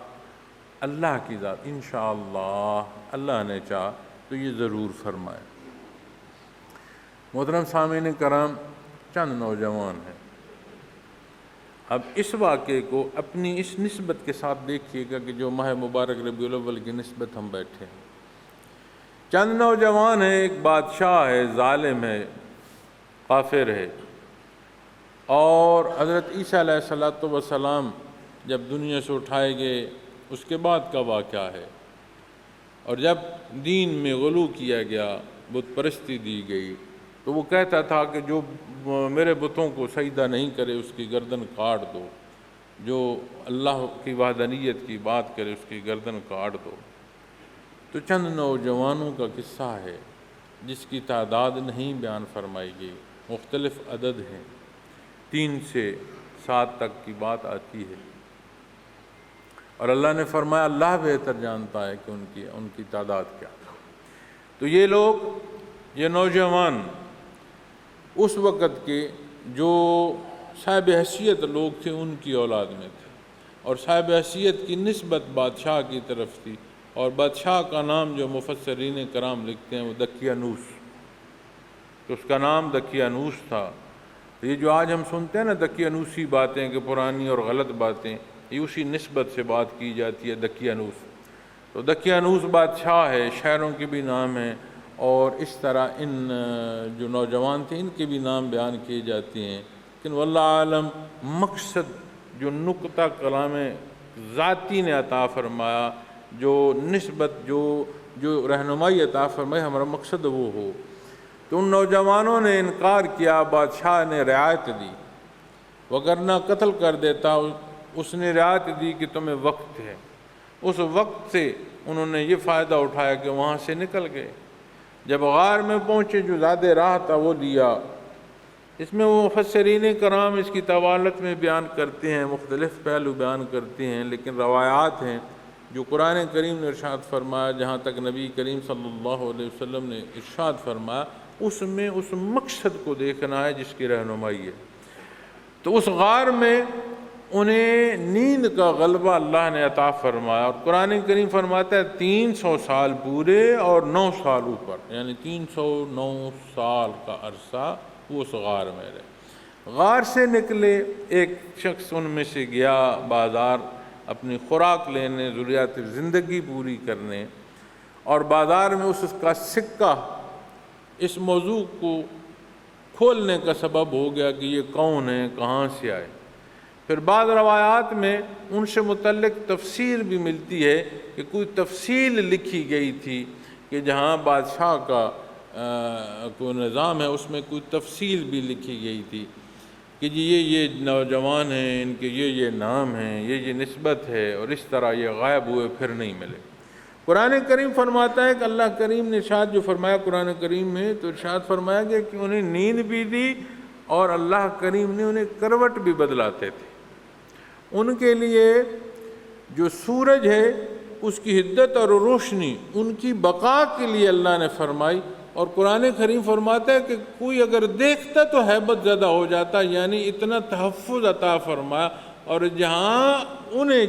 Speaker 1: اللہ کی ذات، انشاءاللہ اللہ نے چاہا تو یہ ضرور فرمائے۔ محترم سامعین کرام، چند نوجوان ہیں۔ اب اس واقعے کو اپنی اس نسبت کے ساتھ دیکھیے گا کہ جو ماہ مبارک ربیع الاول کی نسبت ہم بیٹھے ہیں۔ چند نوجوان ہیں، ایک بادشاہ ہے، ظالم ہے، کافر ہے، اور حضرت عیسیٰ علیہ السلام جب دنیا سے اٹھائے گئے اس کے بعد کا واقعہ ہے، اور جب دین میں غلو کیا گیا، بت پرستی دی گئی، تو وہ کہتا تھا کہ جو میرے بتوں کو سجدہ نہیں کرے اس کی گردن کاٹ دو، جو اللہ کی وحدانیت کی بات کرے اس کی گردن کاٹ دو۔ تو چند نوجوانوں کا قصہ ہے جس کی تعداد نہیں بیان فرمائی گئی، مختلف عدد ہیں، 3 سے 7 تک کی بات آتی ہے، اور اللہ نے فرمایا اللہ بہتر جانتا ہے کہ ان کی تعداد کیا تھا۔ تو یہ لوگ، یہ نوجوان اس وقت کے جو صاحب حیثیت لوگ تھے ان کی اولاد میں تھے، اور صاحب حیثیت کی نسبت بادشاہ کی طرف تھی، اور بادشاہ کا نام جو مفسرین کرام لکھتے ہیں وہ دقیانوس، تو اس کا نام دقیانوس تھا۔ یہ جو آج ہم سنتے ہیں نا دقیانوسی باتیں کہ پرانی اور غلط باتیں، یہ اسی نسبت سے بات کی جاتی ہے، دقیانوس۔ تو دقیانوس بادشاہ ہے، شہروں کے بھی نام ہیں، اور اس طرح ان جو نوجوان تھے ان کے بھی نام بیان کیے جاتے ہیں، لیکن واللہ عالم مقصد جو نقطہ کلام ذاتی نے عطا فرمایا، جو نسبت جو رہنمائی عطا فرمائی، ہمارا مقصد وہ ہو۔ تو ان نوجوانوں نے انکار کیا، بادشاہ نے رعایت دی، وگرنہ قتل کر دیتا۔ اس نے رعایت دی کہ تمہیں وقت ہے، اس وقت سے انہوں نے یہ فائدہ اٹھایا کہ وہاں سے نکل گئے۔ جب غار میں پہنچے جو زیادہ راہ تھا وہ لیا۔ اس میں وہ مفسرین کرام اس کی طوالت میں بیان کرتے ہیں، مختلف پہلو بیان کرتے ہیں، لیکن روایات ہیں جو قرآن کریم نے ارشاد فرمایا، جہاں تک نبی کریم صلی اللہ علیہ وسلم نے ارشاد فرمایا، اس میں اس مقصد کو دیکھنا ہے جس کی رہنمائی ہے۔ تو اس غار میں انہیں نیند کا غلبہ اللہ نے عطا فرمایا، اور قرآن کریم فرماتا ہے 300 سال پورے اور 9 سال اوپر، یعنی 309 سال کا عرصہ وہ اس غار میں رہے۔ غار سے نکلے، ایک شخص ان میں سے گیا بازار اپنی خوراک لینے، ضروریات زندگی پوری کرنے، اور بازار میں اس کا سکہ اس موضوع کو کھولنے کا سبب ہو گیا کہ یہ کون ہے، کہاں سے آئے۔ پھر بعض روایات میں ان سے متعلق تفسیر بھی ملتی ہے کہ کوئی تفصیل لکھی گئی تھی کہ جہاں بادشاہ کا کوئی نظام ہے اس میں کوئی تفصیل بھی لکھی گئی تھی کہ جی یہ نوجوان ہیں، ان کے یہ نام ہیں، یہ نسبت ہے، اور اس طرح یہ غائب ہوئے پھر نہیں ملے۔ قرآن کریم فرماتا ہے کہ اللہ کریم نے ارشاد جو فرمایا قرآن کریم میں، تو ارشاد فرمایا گیا کہ انہیں نیند بھی دی، اور اللہ کریم نے انہیں کروٹ بھی بدلاتے تھے۔ ان کے لیے جو سورج ہے اس کی حدت اور روشنی ان کی بقا کے لیے اللہ نے فرمائی، اور قرآن کریم فرماتا ہے کہ کوئی اگر دیکھتا تو ہیبت زدہ ہو جاتا، یعنی اتنا تحفظ عطا فرمایا، اور جہاں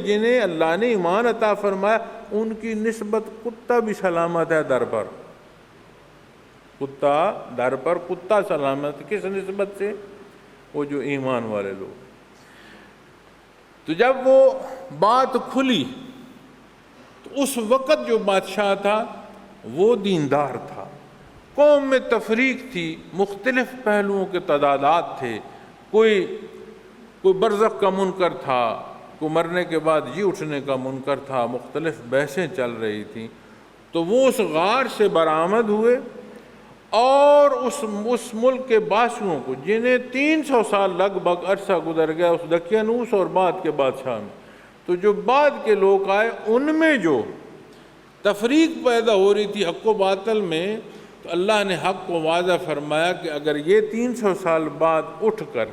Speaker 1: جنہیں اللہ نے ایمان عطا فرمایا ان کی نسبت کتا بھی سلامت ہے در پر، کتا در پر، کتا سلامت کس نسبت سے؟ وہ جو ایمان والے لوگ۔ تو جب وہ بات کھلی تو اس وقت جو بادشاہ تھا وہ دیندار تھا، قوم میں تفریق تھی، مختلف پہلوؤں کے تعدادات تھے، کوئی برزخ کا منکر تھا، کوئی مرنے کے بعد جی اٹھنے کا منکر تھا، مختلف بحثیں چل رہی تھیں۔ تو وہ اس غار سے برآمد ہوئے، اور اس ملک کے باشندوں کو جنہیں 300 سال لگ بھگ عرصہ گزر گیا اس دقیانوس اور بعد کے بادشاہ میں، تو جو بعد کے لوگ آئے ان میں جو تفریق پیدا ہو رہی تھی حق و باطل میں، تو اللہ نے حق کو واضح فرمایا کہ اگر یہ 300 سال بعد اٹھ کر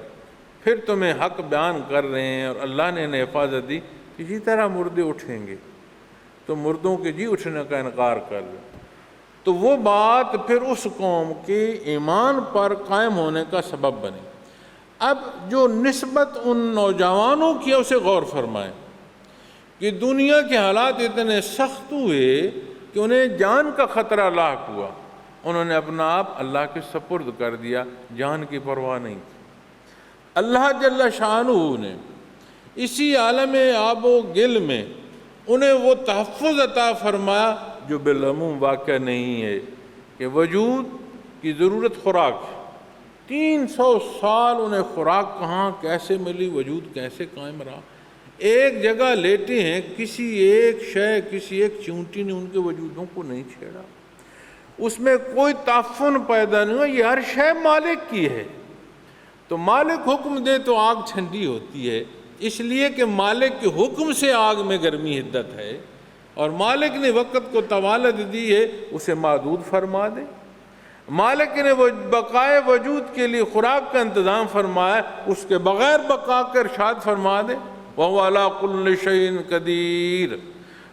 Speaker 1: پھر تمہیں حق بیان کر رہے ہیں، اور اللہ نے انہیں حفاظت دی، اسی طرح مردے اٹھیں گے، تو مردوں کے جی اٹھنے کا انکار کر دیں، تو وہ بات پھر اس قوم کے ایمان پر قائم ہونے کا سبب بنے۔ اب جو نسبت ان نوجوانوں کی اسے غور فرمائیں کہ دنیا کے حالات اتنے سخت ہوئے کہ انہیں جان کا خطرہ لاحق ہوا، انہوں نے اپنا آپ اللہ کے سپرد کر دیا، جان کی پرواہ نہیں کی۔ اللہ جل شانہ نے اسی عالم آب و گل میں انہیں وہ تحفظ عطا فرمایا جو بالعموم واقع نہیں ہے کہ وجود کی ضرورت خوراک ہے۔ 300 سال انہیں خوراک کہاں کیسے ملی، وجود کیسے قائم رہا؟ ایک جگہ لیٹے ہیں، کسی ایک شے کسی ایک چونٹی نے ان کے وجودوں کو نہیں چھیڑا، اس میں کوئی تعفن پیدا نہیں ہوا، یہ ہر شے مالک کی ہے۔ تو مالک حکم دے تو آگ ٹھنڈی ہوتی ہے، اس لیے کہ مالک کے حکم سے آگ میں گرمی حدت ہے، اور مالک نے وقت کو طوالت دی ہے، اسے محدود فرما دے۔ مالک نے بقائے وجود کے لیے خوراک کا انتظام فرمایا، اس کے بغیر بقا کا ارشاد فرما دے وَهُوَ عَلَىٰ كُلِّ شَيْءٍ قَدِيرٌ۔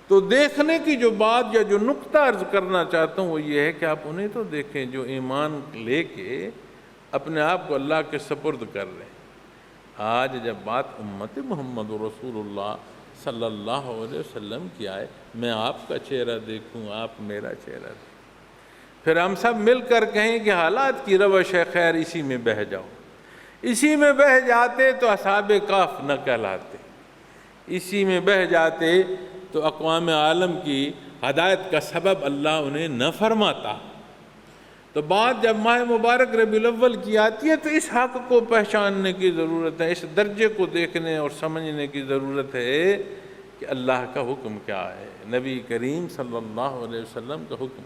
Speaker 1: تو دیکھنے کی جو بات یا جو نقطہ عرض کرنا چاہتا ہوں وہ یہ ہے کہ آپ انہیں تو دیکھیں جو ایمان لے کے اپنے آپ کو اللہ کے سپرد کر رہے ہیں۔ آج جب بات امت محمد رسول اللہ صلی اللہ علیہ وسلم کی آئے، میں آپ کا چہرہ دیکھوں، آپ میرا چہرہ دیکھیں، پھر ہم سب مل کر کہیں کہ حالات کی روش ہے خیر، اسی میں بہہ جاؤ، اسی میں بہہ جاتے تو اصحاب کہف نہ کہلاتے، اسی میں بہہ جاتے تو اقوام عالم کی ہدایت کا سبب اللہ انہیں نہ فرماتا۔ تو بات جب ماہ مبارک ربیع الاول کی آتی ہے تو اس حق کو پہچاننے کی ضرورت ہے، اس درجے کو دیکھنے اور سمجھنے کی ضرورت ہے کہ اللہ کا حکم کیا ہے، نبی کریم صلی اللہ علیہ وسلم کا حکم۔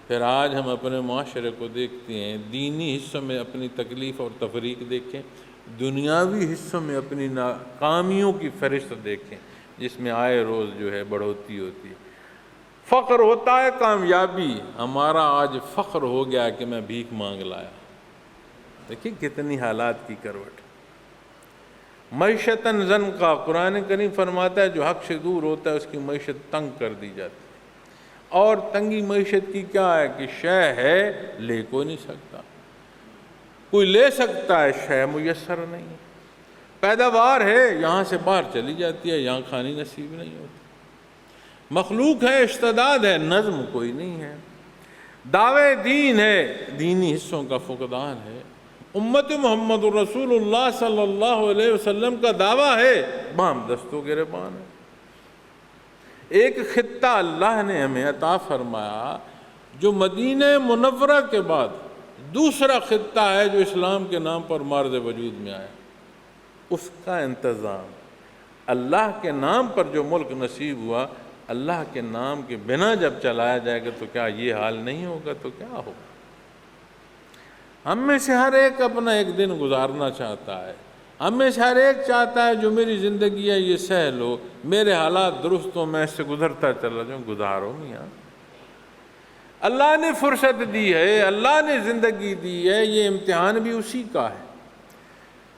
Speaker 1: پھر آج ہم اپنے معاشرے کو دیکھتے ہیں، دینی حصوں میں اپنی تکلیف اور تفریق دیکھیں، دنیاوی حصوں میں اپنی ناکامیوں کی فہرست دیکھیں، جس میں آئے روز جو ہے بڑھوتی ہوتی ہے۔ فخر ہوتا ہے کامیابی، ہمارا آج فخر ہو گیا کہ میں بھیک مانگ لایا۔ دیکھیں کتنی حالات کی کروٹ۔ معیشتاً ضنکا، قرآن کریم فرماتا ہے جو حق سے دور ہوتا ہے اس کی معیشت تنگ کر دی جاتی ہے، اور تنگی معیشت کی کیا ہے کہ شے ہے لے کو نہیں سکتا، کوئی لے سکتا ہے شے میسر نہیں، پیداوار ہے یہاں سے باہر چلی جاتی ہے، یہاں کھانی نصیب نہیں ہوتی، مخلوق ہے، اشتداد ہے، نظم کوئی نہیں ہے، دعوے دین ہے، دینی حصوں کا فقدان ہے۔ امت محمد رسول اللہ صلی اللہ علیہ وسلم کا دعویٰ ہے، بام دست و گریبان ہے۔ ایک خطہ اللہ نے ہمیں عطا فرمایا جو مدینہ منورہ کے بعد دوسرا خطہ ہے جو اسلام کے نام پر مارد وجود میں آیا، اس کا انتظام اللہ کے نام پر جو ملک نصیب ہوا، اللہ کے نام کے بنا جب چلایا جائے گا تو کیا یہ حال نہیں ہوگا تو کیا ہوگا؟ ہم میں سے ہر ایک اپنا ایک دن گزارنا چاہتا ہے، ہم میں سے ہر ایک چاہتا ہے جو میری زندگی ہے یہ سہل ہو، میرے حالات درست ہو، میں اس سے گزرتا چلا جاؤں۔ گزارو میاں، اللہ نے فرصت دی ہے، اللہ نے زندگی دی ہے، یہ امتحان بھی اسی کا ہے۔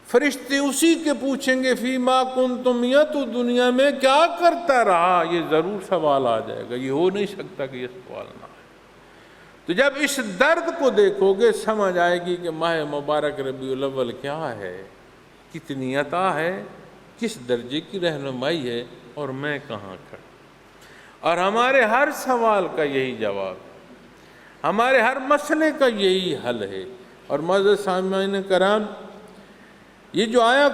Speaker 1: فرشتے اسی کے پوچھیں گے فیما کنتم، تو دنیا میں کیا کرتا رہا، یہ ضرور سوال آ جائے گا، یہ ہو نہیں سکتا کہ یہ سوال نہ آئے۔ تو جب اس درد کو دیکھو گے سمجھ آئے گی کہ ماہ مبارک ربیع الاول کیا ہے، کتنی عطا ہے، کس درجے کی رہنمائی ہے، اور میں کہاں کھڑا۔ اور ہمارے ہر سوال کا یہی جواب ہے، ہمارے ہر مسئلے کا یہی حل ہے۔ اور معزز سامعین کرام، یہ جو آیا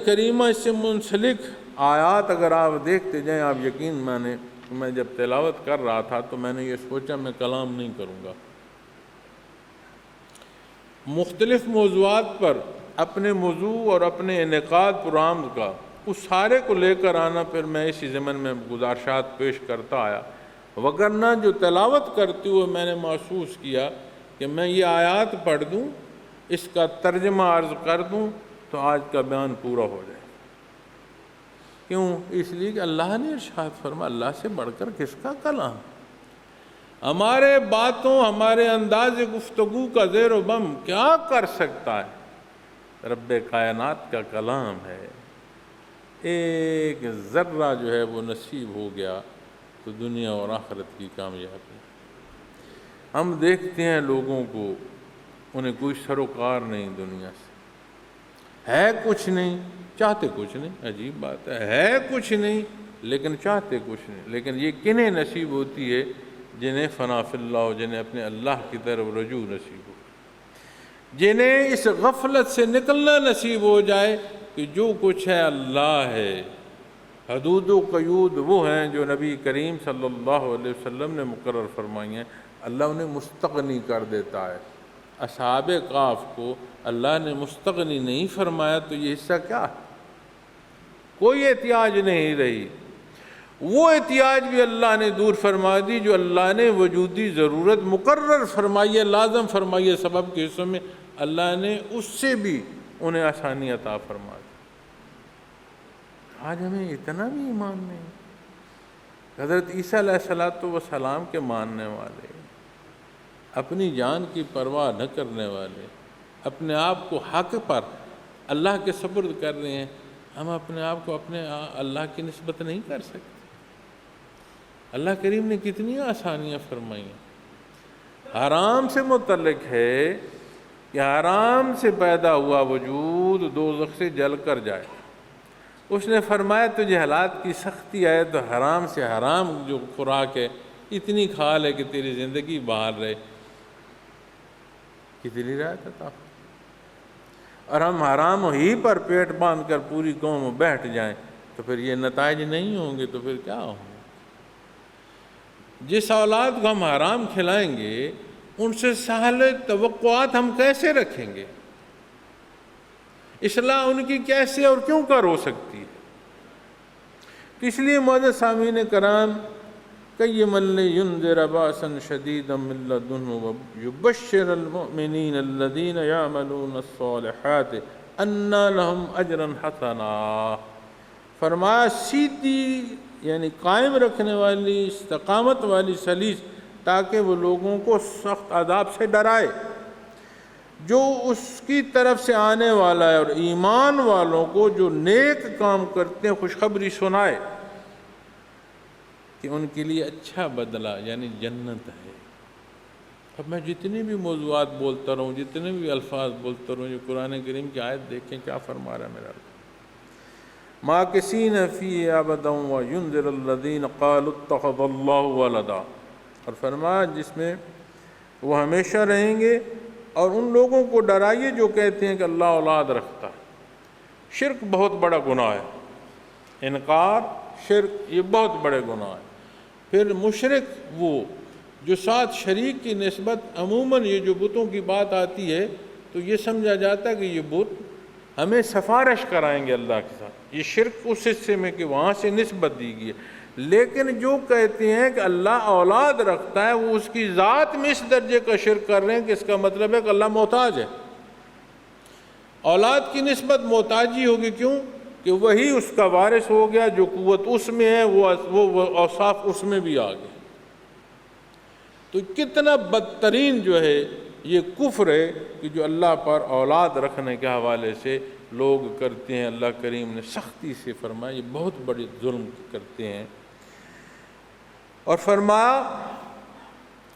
Speaker 1: کریمہ اس سے منسلک آیات اگر آپ دیکھتے جائیں، آپ یقین مانیں، میں جب تلاوت کر رہا تھا تو میں نے یہ سوچا میں کلام نہیں کروں گا، مختلف موضوعات پر اپنے موضوع اور اپنے انعقاد پروگرام کا اس سارے کو لے کر آنا، پھر میں اسی ضمن میں گزارشات پیش کرتا آیا، وگرنہ جو تلاوت کرتے ہوئے میں نے محسوس کیا کہ میں یہ آیات پڑھ دوں، اس کا ترجمہ عرض کر دوں تو آج کا بیان پورا ہو جائے۔ کیوں؟ اس لیے کہ اللہ نے ارشاد فرمایا، اللہ سے بڑھ کر کس کا کلام؟ ہمارے باتوں، ہمارے انداز گفتگو کا زیر و بم کیا کر سکتا ہے؟ رب کائنات کا کلام ہے۔ ایک ذرہ جو ہے وہ نصیب ہو گیا تو دنیا اور آخرت کی کامیابی۔ ہم دیکھتے ہیں لوگوں کو، انہیں کوئی سروکار نہیں دنیا سے، ہے کچھ نہیں، چاہتے کچھ نہیں۔ عجیب بات ہے کچھ نہیں لیکن چاہتے کچھ نہیں۔ لیکن یہ کنہیں نصیب ہوتی ہے؟ جنہیں فنا فی اللہ ہو، جنہیں اپنے اللہ کی طرف رجوع نصیب ہو، جنہیں اس غفلت سے نکلنا نصیب ہو جائے کہ جو کچھ ہے اللہ ہے، حدود و قیود وہ ہیں جو نبی کریم صلی اللہ علیہ وسلم نے مقرر فرمائی ہیں، اللہ انہیں مستغنی کر دیتا ہے۔ اصحاب کہف کو اللہ نے مستغنی نہیں فرمایا تو یہ حصہ کیا ہے؟ کوئی احتیاج نہیں رہی۔ وہ احتیاج بھی اللہ نے دور فرما دی جو اللہ نے وجودی ضرورت مقرر فرمائی ہے، لازم فرمائی ہے سبب کے حصوں میں، اللہ نے اس سے بھی انہیں آسانی عطا فرما دی۔ آج ہمیں اتنا بھی ایمان نہیں۔ حضرت عیسیٰ علیہ السلام کے ماننے والے، اپنی جان کی پرواہ نہ کرنے والے، اپنے آپ کو حق پر اللہ کے سپرد کر رہے ہیں، ہم اپنے آپ کو اپنے اللہ کی نسبت نہیں کر سکتے۔ اللہ کریم نے کتنی آسانیاں فرمائی ہیں۔ حرام سے متعلق ہے کہ حرام سے پیدا ہوا وجود دوزخ سے جل کر جائے۔ اس نے فرمایا تجھے حالات کی سختی آئے تو حرام سے حرام جو خوراک ہے اتنی کھا لے کہ تیری زندگی بحال رہے۔ کتنی رعایت عطا، اور ہم حرام ہی پر پیٹ باندھ کر پوری قوم بیٹھ جائیں تو پھر یہ نتائج نہیں ہوں گے تو پھر کیا ہوں گے؟ جس اولاد کو ہم حرام کھلائیں گے ان سے سہل توقعات ہم کیسے رکھیں گے؟ اصلاح ان کی کیسے اور کیوں کر ہو سکتی ہے؟ اس لیے معزز سامعین کرام، قیما لینذر باسا شدیدا من لدنہ ویبشر المؤمنین الذین یعملون الصالحات ان لہم اجرا حسنا۔ فرمایا سیدھی یعنی قائم رکھنے والی استقامت والی سلیس، تاکہ وہ لوگوں کو سخت عذاب سے ڈرائے جو اس کی طرف سے آنے والا ہے، اور ایمان والوں کو جو نیک کام کرتے ہیں خوشخبری سنائے کہ ان کے لیے اچھا بدلہ یعنی جنت ہے۔ اب میں جتنی بھی موضوعات بولتا رہوں، جتنے بھی الفاظ بولتا رہوں، یہ قرآن کریم کی آیت دیکھیں کیا فرما رہا ہے میرا اللہ۔ ماکثین فیہ ابدا وینذر الذین قالوا اتخذ اللہ ولدا، اور فرمایا جس میں وہ ہمیشہ رہیں گے، اور ان لوگوں کو ڈرائیے جو کہتے ہیں کہ اللہ اولاد رکھتا ہے۔ شرک بہت بڑا گناہ ہے، انکار شرک یہ بہت بڑے گناہ ہے۔ پھر مشرک وہ جو ساتھ شریک کی نسبت، عموماً یہ جو بتوں کی بات آتی ہے تو یہ سمجھا جاتا ہے کہ یہ بت ہمیں سفارش کرائیں گے اللہ کے ساتھ، یہ شرک اس حصے میں کہ وہاں سے نسبت دی گئی ہے۔ لیکن جو کہتے ہیں کہ اللہ اولاد رکھتا ہے وہ اس کی ذات میں اس درجے کا شرک کر رہے ہیں کہ اس کا مطلب ہے کہ اللہ محتاج ہے۔ اولاد کی نسبت محتاجی ہوگی، کیوں کہ وہی اس کا وارث ہو گیا، جو قوت اس میں ہے وہ اوصاف اس میں بھی آ گئے۔ تو کتنا بدترین جو ہے یہ کفر ہے کہ جو اللہ پر اولاد رکھنے کے حوالے سے لوگ کرتے ہیں۔ اللہ کریم نے سختی سے فرمایا یہ بہت بڑی ظلم کرتے ہیں، اور فرمایا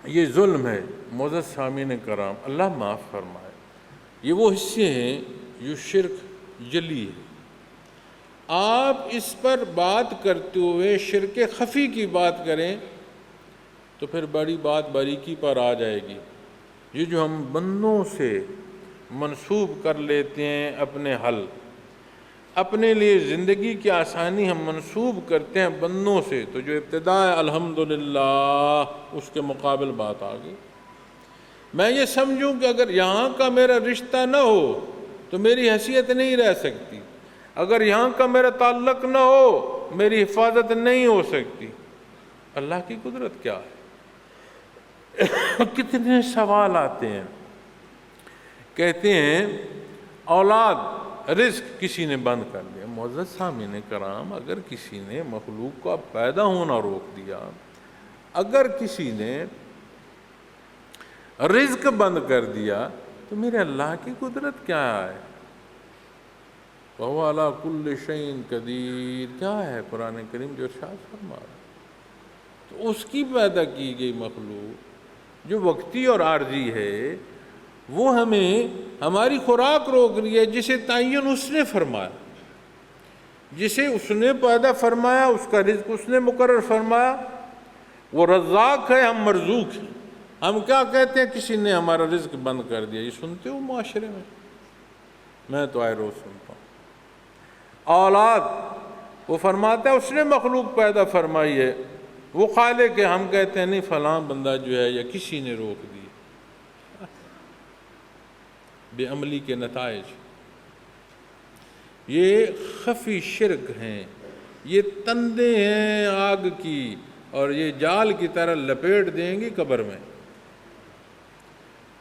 Speaker 1: یہ ظلم ہے۔ معزز سامعین کرام، اللہ معاف فرمائے، یہ وہ حصے ہیں جو شرک جلی ہے۔ آپ اس پر بات کرتے ہوئے شرک خفی کی بات کریں تو پھر بڑی بات باریکی پر آ جائے گی۔ یہ جو ہم بندوں سے منسوب کر لیتے ہیں اپنے حل، اپنے لیے زندگی کی آسانی ہم منسوب کرتے ہیں بندوں سے، تو جو ابتدا ہے الحمدللہ اس کے مقابل بات آ گئی۔ میں یہ سمجھوں کہ اگر یہاں کا میرا رشتہ نہ ہو تو میری حیثیت نہیں رہ سکتی، اگر یہاں کا میرا تعلق نہ ہو میری حفاظت نہیں ہو سکتی۔ اللہ کی قدرت کیا ہے؟ کتنے سوال آتے ہیں، کہتے ہیں اولاد رزق کسی نے بند کر دیا۔ معزز سامعین کرام، اگر کسی نے مخلوق کا پیدا ہونا روک دیا، اگر کسی نے رزق بند کر دیا تو میرے اللہ کی قدرت کیا ہے؟ وَهُوَ عَلَىٰ كُلِّ شَيْءٍ قَدِيرٌ، کیا ہے قرآن کریم جو ارشاد فرما رہا ہے؟ تو اس کی پیدا کی گئی مخلوق جو وقتی اور عارضی ہے، وہ ہمیں ہماری خوراک روک رہی ہے، جسے تعین اس نے فرمایا، جسے اس نے پیدا فرمایا، اس کا رزق اس نے مقرر فرمایا۔ وہ رزاق ہے، ہم مرزوق ہیں۔ ہم کیا کہتے ہیں؟ کسی نے ہمارا رزق بند کر دیا۔ یہ سنتے ہو معاشرے میں تو آئے روز سنتا ہوں۔ اولاد وہ فرماتا ہے اس نے مخلوق پیدا فرمائی ہے، وہ خالق ہے، ہم کہتے ہیں نہیں فلاں بندہ جو ہے یا کسی نے روک دی۔ بے عملی کے نتائج یہ خفی شرک ہیں، یہ تندے ہیں آگ کی، اور یہ جال کی طرح لپیٹ دیں گی قبر میں۔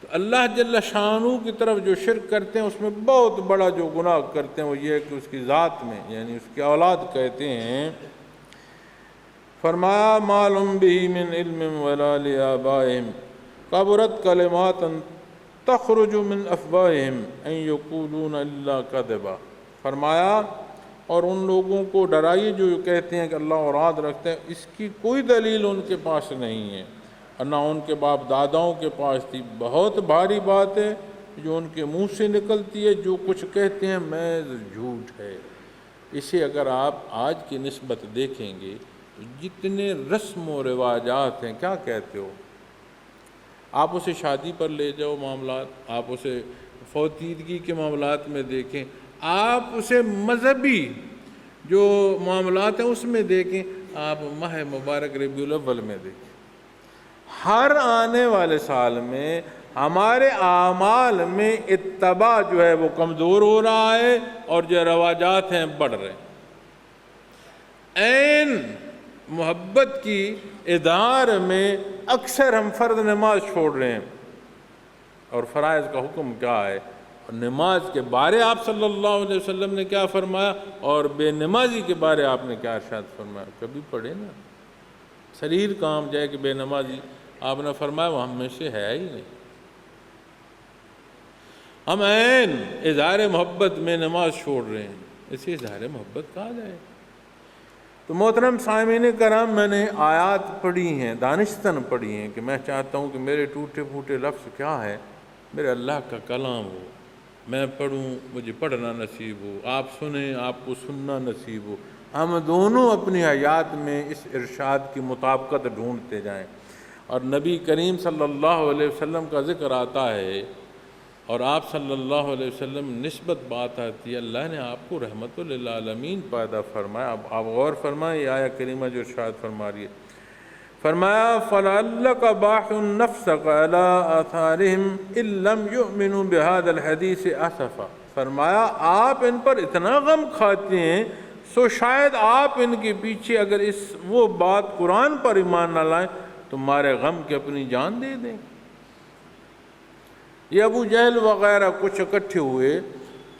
Speaker 1: تو اللہ جل شانہ کی طرف جو شرک کرتے ہیں اس میں بہت بڑا جو گناہ کرتے ہیں وہ یہ ہے کہ اس کی ذات میں یعنی اس کی اولاد کہتے ہیں، فرمایا ما لهم به من علم ولا لآبائهم کبرت کلمات تخرج من افواہہم ان یقولون الا کذبا۔ فرمایا اور ان لوگوں کو ڈرائیے جو کہتے ہیں کہ اللہ اولاد رکھتے ہیں، اس کی کوئی دلیل ان کے پاس نہیں ہے اور نہ ان کے باپ داداؤں کے پاس تھی۔ بہت بھاری بات ہے جو ان کے منہ سے نکلتی ہے، جو کچھ کہتے ہیں محض جھوٹ ہے۔ اسے اگر آپ آج کی نسبت دیکھیں گے تو جتنے رسم و رواجات ہیں، کیا کہتے ہو آپ اسے شادی پر لے جاؤ معاملات، آپ اسے فوتیدگی کے معاملات میں دیکھیں، آپ اسے مذہبی جو معاملات ہیں اس میں دیکھیں، آپ ماہ مبارک ربیع الاول میں دیکھیں، ہر آنے والے سال میں ہمارے اعمال میں اتباع جو ہے وہ کمزور ہو رہا ہے اور جو رواجات ہیں بڑھ رہے ہیں۔ عین محبت کی اظہار میں اکثر ہم فرض نماز چھوڑ رہے ہیں، اور فرائض کا حکم کیا ہے، اور نماز کے بارے آپ صلی اللہ علیہ وسلم نے کیا فرمایا اور بے نمازی کے بارے آپ نے کیا ارشاد فرمایا؟ کبھی پڑھے نا، شریر کام جائے کہ بے نمازی آپ نے فرمایا وہ ہم میں سے ہے ہی نہیں۔ ہم عین اظہار محبت میں نماز چھوڑ رہے ہیں، اسے اظہار محبت کہا جائے۔ تو محترم سامعین کرام، میں نے آیات پڑھی ہیں، دانستاً پڑھی ہیں، کہ میں چاہتا ہوں کہ میرے ٹوٹے پھوٹے لفظ کیا ہے، میرے اللہ کا کلام ہو، میں پڑھوں مجھے پڑھنا نصیب ہو، آپ سنیں آپ کو سننا نصیب ہو، ہم دونوں اپنی حیات میں اس ارشاد کی مطابقت ڈھونڈتے جائیں۔ اور نبی کریم صلی اللہ علیہ وسلم کا ذکر آتا ہے اور آپ صلی اللہ علیہ وسلم نسبت بات آتی ہے، اللہ نے آپ کو رحمت للعالمین پیدا فرمایا۔ اب آپ غور فرمائیں یہ آیہ کریمہ جو ارشاد فرما رہی ہے، فرمایا فَلَعَلَّكَ بَاخِعٌ نَفْسَكَ عَلَىٰ آثَارِهِمْ إِن لَّمْ يُؤْمِنُوا بِهَٰذَا الْحَدِيثِ آسَفًا۔ فرمایا آپ ان پر اتنا غم کھاتے ہیں سو شاید آپ ان کے پیچھے اگر وہ بات قرآن پر ایمان نہ لائیں تو مارے غم کے اپنی جان دے دیں۔ یہ ابو جہل وغیرہ کچھ اکٹھے ہوئے،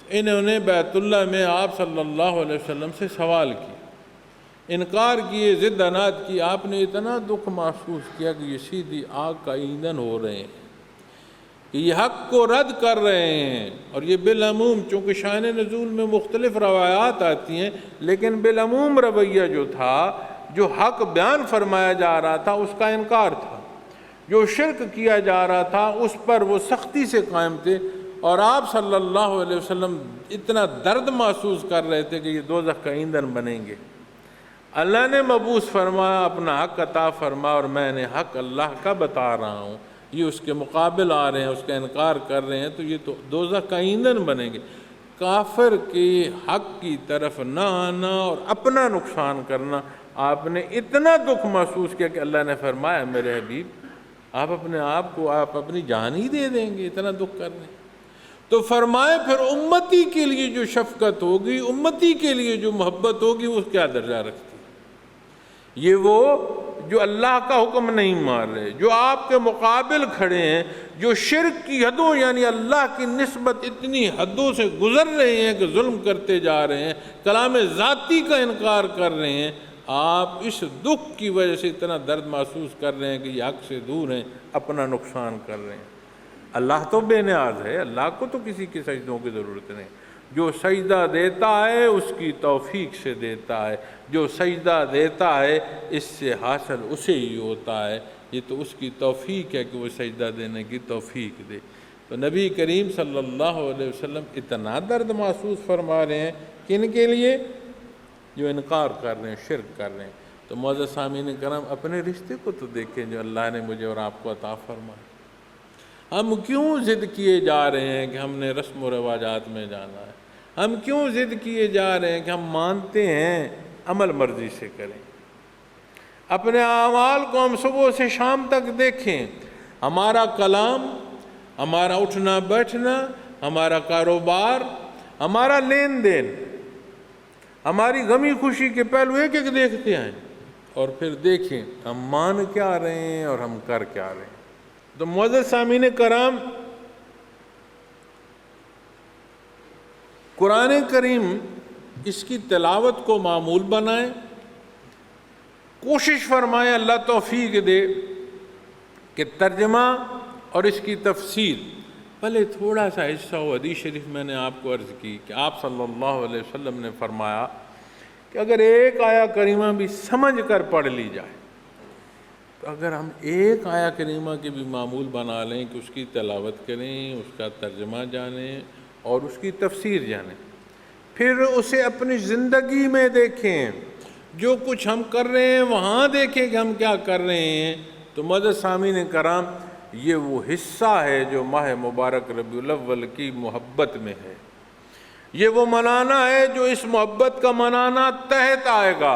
Speaker 1: انہوں نے بیت اللہ میں آپ صلی اللہ علیہ وسلم سے سوال کیا، انکار کیے، ضد عناد کی، آپ نے اتنا دکھ محسوس کیا کہ یہ سیدھی آگ کا ایندھن ہو رہے ہیں، کہ یہ حق کو رد کر رہے ہیں۔ اور یہ بالعموم چونکہ شان نزول میں مختلف روایات آتی ہیں، لیکن بالعموم رویہ جو تھا، جو حق بیان فرمایا جا رہا تھا اس کا انکار تھا، جو شرک کیا جا رہا تھا اس پر وہ سختی سے قائم تھے، اور آپ صلی اللہ علیہ وسلم اتنا درد محسوس کر رہے تھے کہ یہ دوزخ کا ایندھن بنیں گے۔ اللہ نے مبعوث فرمایا اپنا حق عطا فرما، اور میں نے حق اللہ کا بتا رہا ہوں، یہ اس کے مقابل آ رہے ہیں، اس کا انکار کر رہے ہیں، تو یہ تو دوزخ کا ایندھن بنیں گے۔ کافر کے حق کی طرف نہ آنا اور اپنا نقصان کرنا، آپ نے اتنا دکھ محسوس کیا کہ اللہ نے فرمایا میرے حبیب آپ اپنے آپ کو آپ اپنی جان ہی دے دیں گے، اتنا دکھ کر رہے ہیں۔ تو فرمائے پھر امتی کے لیے جو شفقت ہوگی، امتی کے لیے جو محبت ہوگی، وہ کیا درجہ رکھتی ہے؟ یہ وہ جو اللہ کا حکم نہیں مان رہے، جو آپ کے مقابل کھڑے ہیں، جو شرک کی حدوں یعنی اللہ کی نسبت اتنی حدوں سے گزر رہے ہیں کہ ظلم کرتے جا رہے ہیں، کلام ذاتی کا انکار کر رہے ہیں، آپ اس دکھ کی وجہ سے اتنا درد محسوس کر رہے ہیں کہ یہ حق سے دور ہیں، اپنا نقصان کر رہے ہیں۔ اللہ تو بے نیاز ہے، اللہ کو تو کسی کی سجدوں کی ضرورت نہیں، جو سجدہ دیتا ہے اس کی توفیق سے دیتا ہے، جو سجدہ دیتا ہے اس سے حاصل اسے ہی ہوتا ہے، یہ تو اس کی توفیق ہے کہ وہ سجدہ دینے کی توفیق دے۔ تو نبی کریم صلی اللہ علیہ وسلم اتنا درد محسوس فرما رہے ہیں کن کے لیے؟ جو انکار کر رہے ہیں، شرک کر رہے ہیں۔ تو معزز سامعین کرام، اپنے رشتے کو تو دیکھیں جو اللہ نے مجھے اور آپ کو عطا فرمایا۔ ہم کیوں ضد کیے جا رہے ہیں کہ ہم نے رسم و رواجات میں جانا ہے؟ ہم کیوں ضد کیے جا رہے ہیں کہ ہم مانتے ہیں عمل مرضی سے کریں۔ اپنے اعمال کو ہم صبح سے شام تک دیکھیں، ہمارا کلام، ہمارا اٹھنا بیٹھنا، ہمارا کاروبار، ہمارا لین دین، ہماری غمی خوشی کے پہلو ایک ایک دیکھتے ہیں، اور پھر دیکھیں ہم مان کیا رہے ہیں اور ہم کر کیا رہے ہیں۔ تو معزز سامعین کرام، قرآن کریم اس کی تلاوت کو معمول بنائیں، کوشش فرمائیں، اللہ توفیق دے کہ ترجمہ اور اس کی تفسیر، پہلے تھوڑا سا حصہ ہو۔ حدیث شریف میں نے آپ کو عرض کی کہ آپ صلی اللہ علیہ وسلم نے فرمایا کہ اگر ایک آیہ کریمہ بھی سمجھ کر پڑھ لی جائے، تو اگر ہم ایک آیہ کریمہ کے بھی معمول بنا لیں کہ اس کی تلاوت کریں، اس کا ترجمہ جانیں اور اس کی تفسیر جانیں، پھر اسے اپنی زندگی میں دیکھیں، جو کچھ ہم کر رہے ہیں وہاں دیکھیں کہ ہم کیا کر رہے ہیں، تو معزز سامعین کرام، یہ وہ حصہ ہے جو ماہ مبارک ربیع الاول کی محبت میں ہے۔ یہ وہ منانا ہے جو اس محبت کا منانا تحت آئے گا۔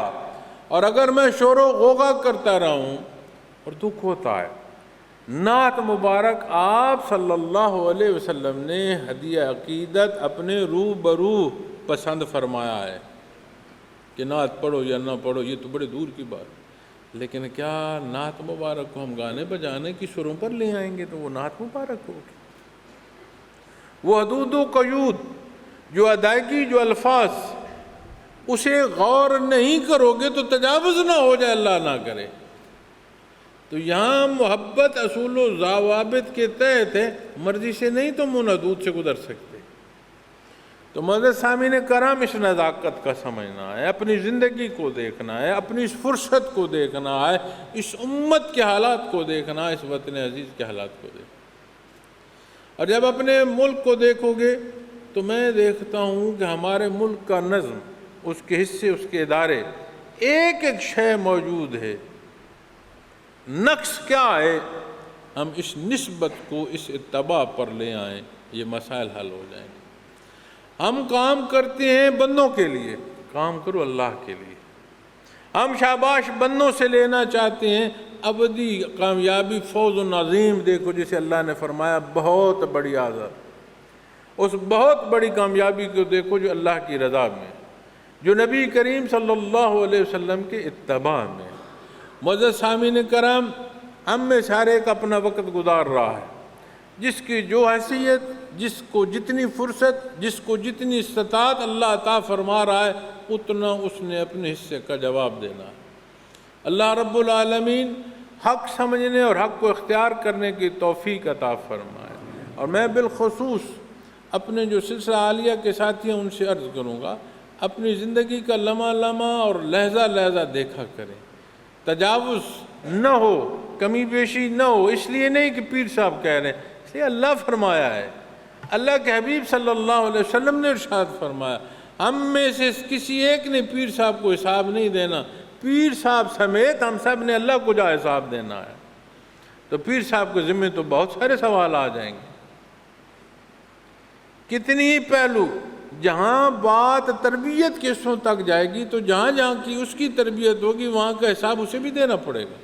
Speaker 1: اور اگر میں شور و غوغا کرتا رہوں اور دکھ ہوتا ہے، نعت مبارک آپ صلی اللہ علیہ وسلم نے ہدیہ عقیدت اپنے روح بروح پسند فرمایا ہے کہ نعت پڑھو یا نہ پڑھو، یہ تو بڑے دور کی بات، لیکن کیا نعت مبارک کو ہم گانے بجانے کی سروں پر لے آئیں گے تو وہ نعت مبارک ہوگی؟ وہ حدود و قیود، جو ادائیگی، جو الفاظ، اسے غور نہیں کرو گے تو تجاوز نہ ہو جائے، اللہ نہ کرے۔ تو یہاں محبت اصول و ضوابط کے تحت ہے، مرضی سے نہیں تم ان حدود سے گزر سکتے۔ تو معزز سامعین کرام، اس نزاکت کا سمجھنا ہے، اپنی زندگی کو دیکھنا ہے، اپنی اس فرصت کو دیکھنا ہے، اس امت کے حالات کو دیکھنا ہے، اس وطن عزیز کے حالات کو دیکھنا۔ اور جب اپنے ملک کو دیکھو گے تو میں دیکھتا ہوں کہ ہمارے ملک کا نظم، اس کے حصے، اس کے ادارے، ایک ایک شے موجود ہے۔ نقص کیا ہے؟ ہم اس نسبت کو اس اتباع پر لے آئیں، یہ مسائل حل ہو جائیں گے۔ ہم کام کرتے ہیں بندوں کے لیے، کام کرو اللہ کے لیے۔ ہم شاباش بندوں سے لینا چاہتے ہیں، ابدی کامیابی، فوز و عظیم دیکھو جسے اللہ نے فرمایا بہت بڑی آزاد، اس بہت بڑی کامیابی کو دیکھو جو اللہ کی رضا میں، جو نبی کریم صلی اللہ علیہ وسلم کے اتباع میں۔ معزز سامعین کرام، ہم میں سے ہر ایک اپنا وقت گزار رہا ہے، جس کی جو حیثیت، جس کو جتنی فرصت، جس کو جتنی استطاعت اللہ عطا فرما رہا ہے، اتنا اس نے اپنے حصے کا جواب دینا ہے۔ اللہ رب العالمین حق سمجھنے اور حق کو اختیار کرنے کی توفیق عطا فرمائے۔ اور میں بالخصوص اپنے جو سلسلہ عالیہ کے ساتھی ہیں ان سے عرض کروں گا، اپنی زندگی کا لمحہ لمحہ اور لحظہ لحظہ دیکھا کریں، تجاوز نہ ہو، کمی بیشی نہ ہو، اس لیے نہیں کہ پیر صاحب کہہ رہے ہیں، اس لیے اللہ فرمایا ہے، اللہ کے حبیب صلی اللہ علیہ وسلم نے ارشاد فرمایا۔ ہم میں سے کسی ایک نے پیر صاحب کو حساب نہیں دینا، پیر صاحب سمیت ہم سب نے اللہ کو جا حساب دینا ہے۔ تو پیر صاحب کے ذمہ تو بہت سارے سوال آ جائیں گے، کتنی ہی پہلو۔ جہاں بات تربیت کے حصوں تک جائے گی تو جہاں جہاں کی اس کی تربیت ہوگی وہاں کا حساب اسے بھی دینا پڑے گا۔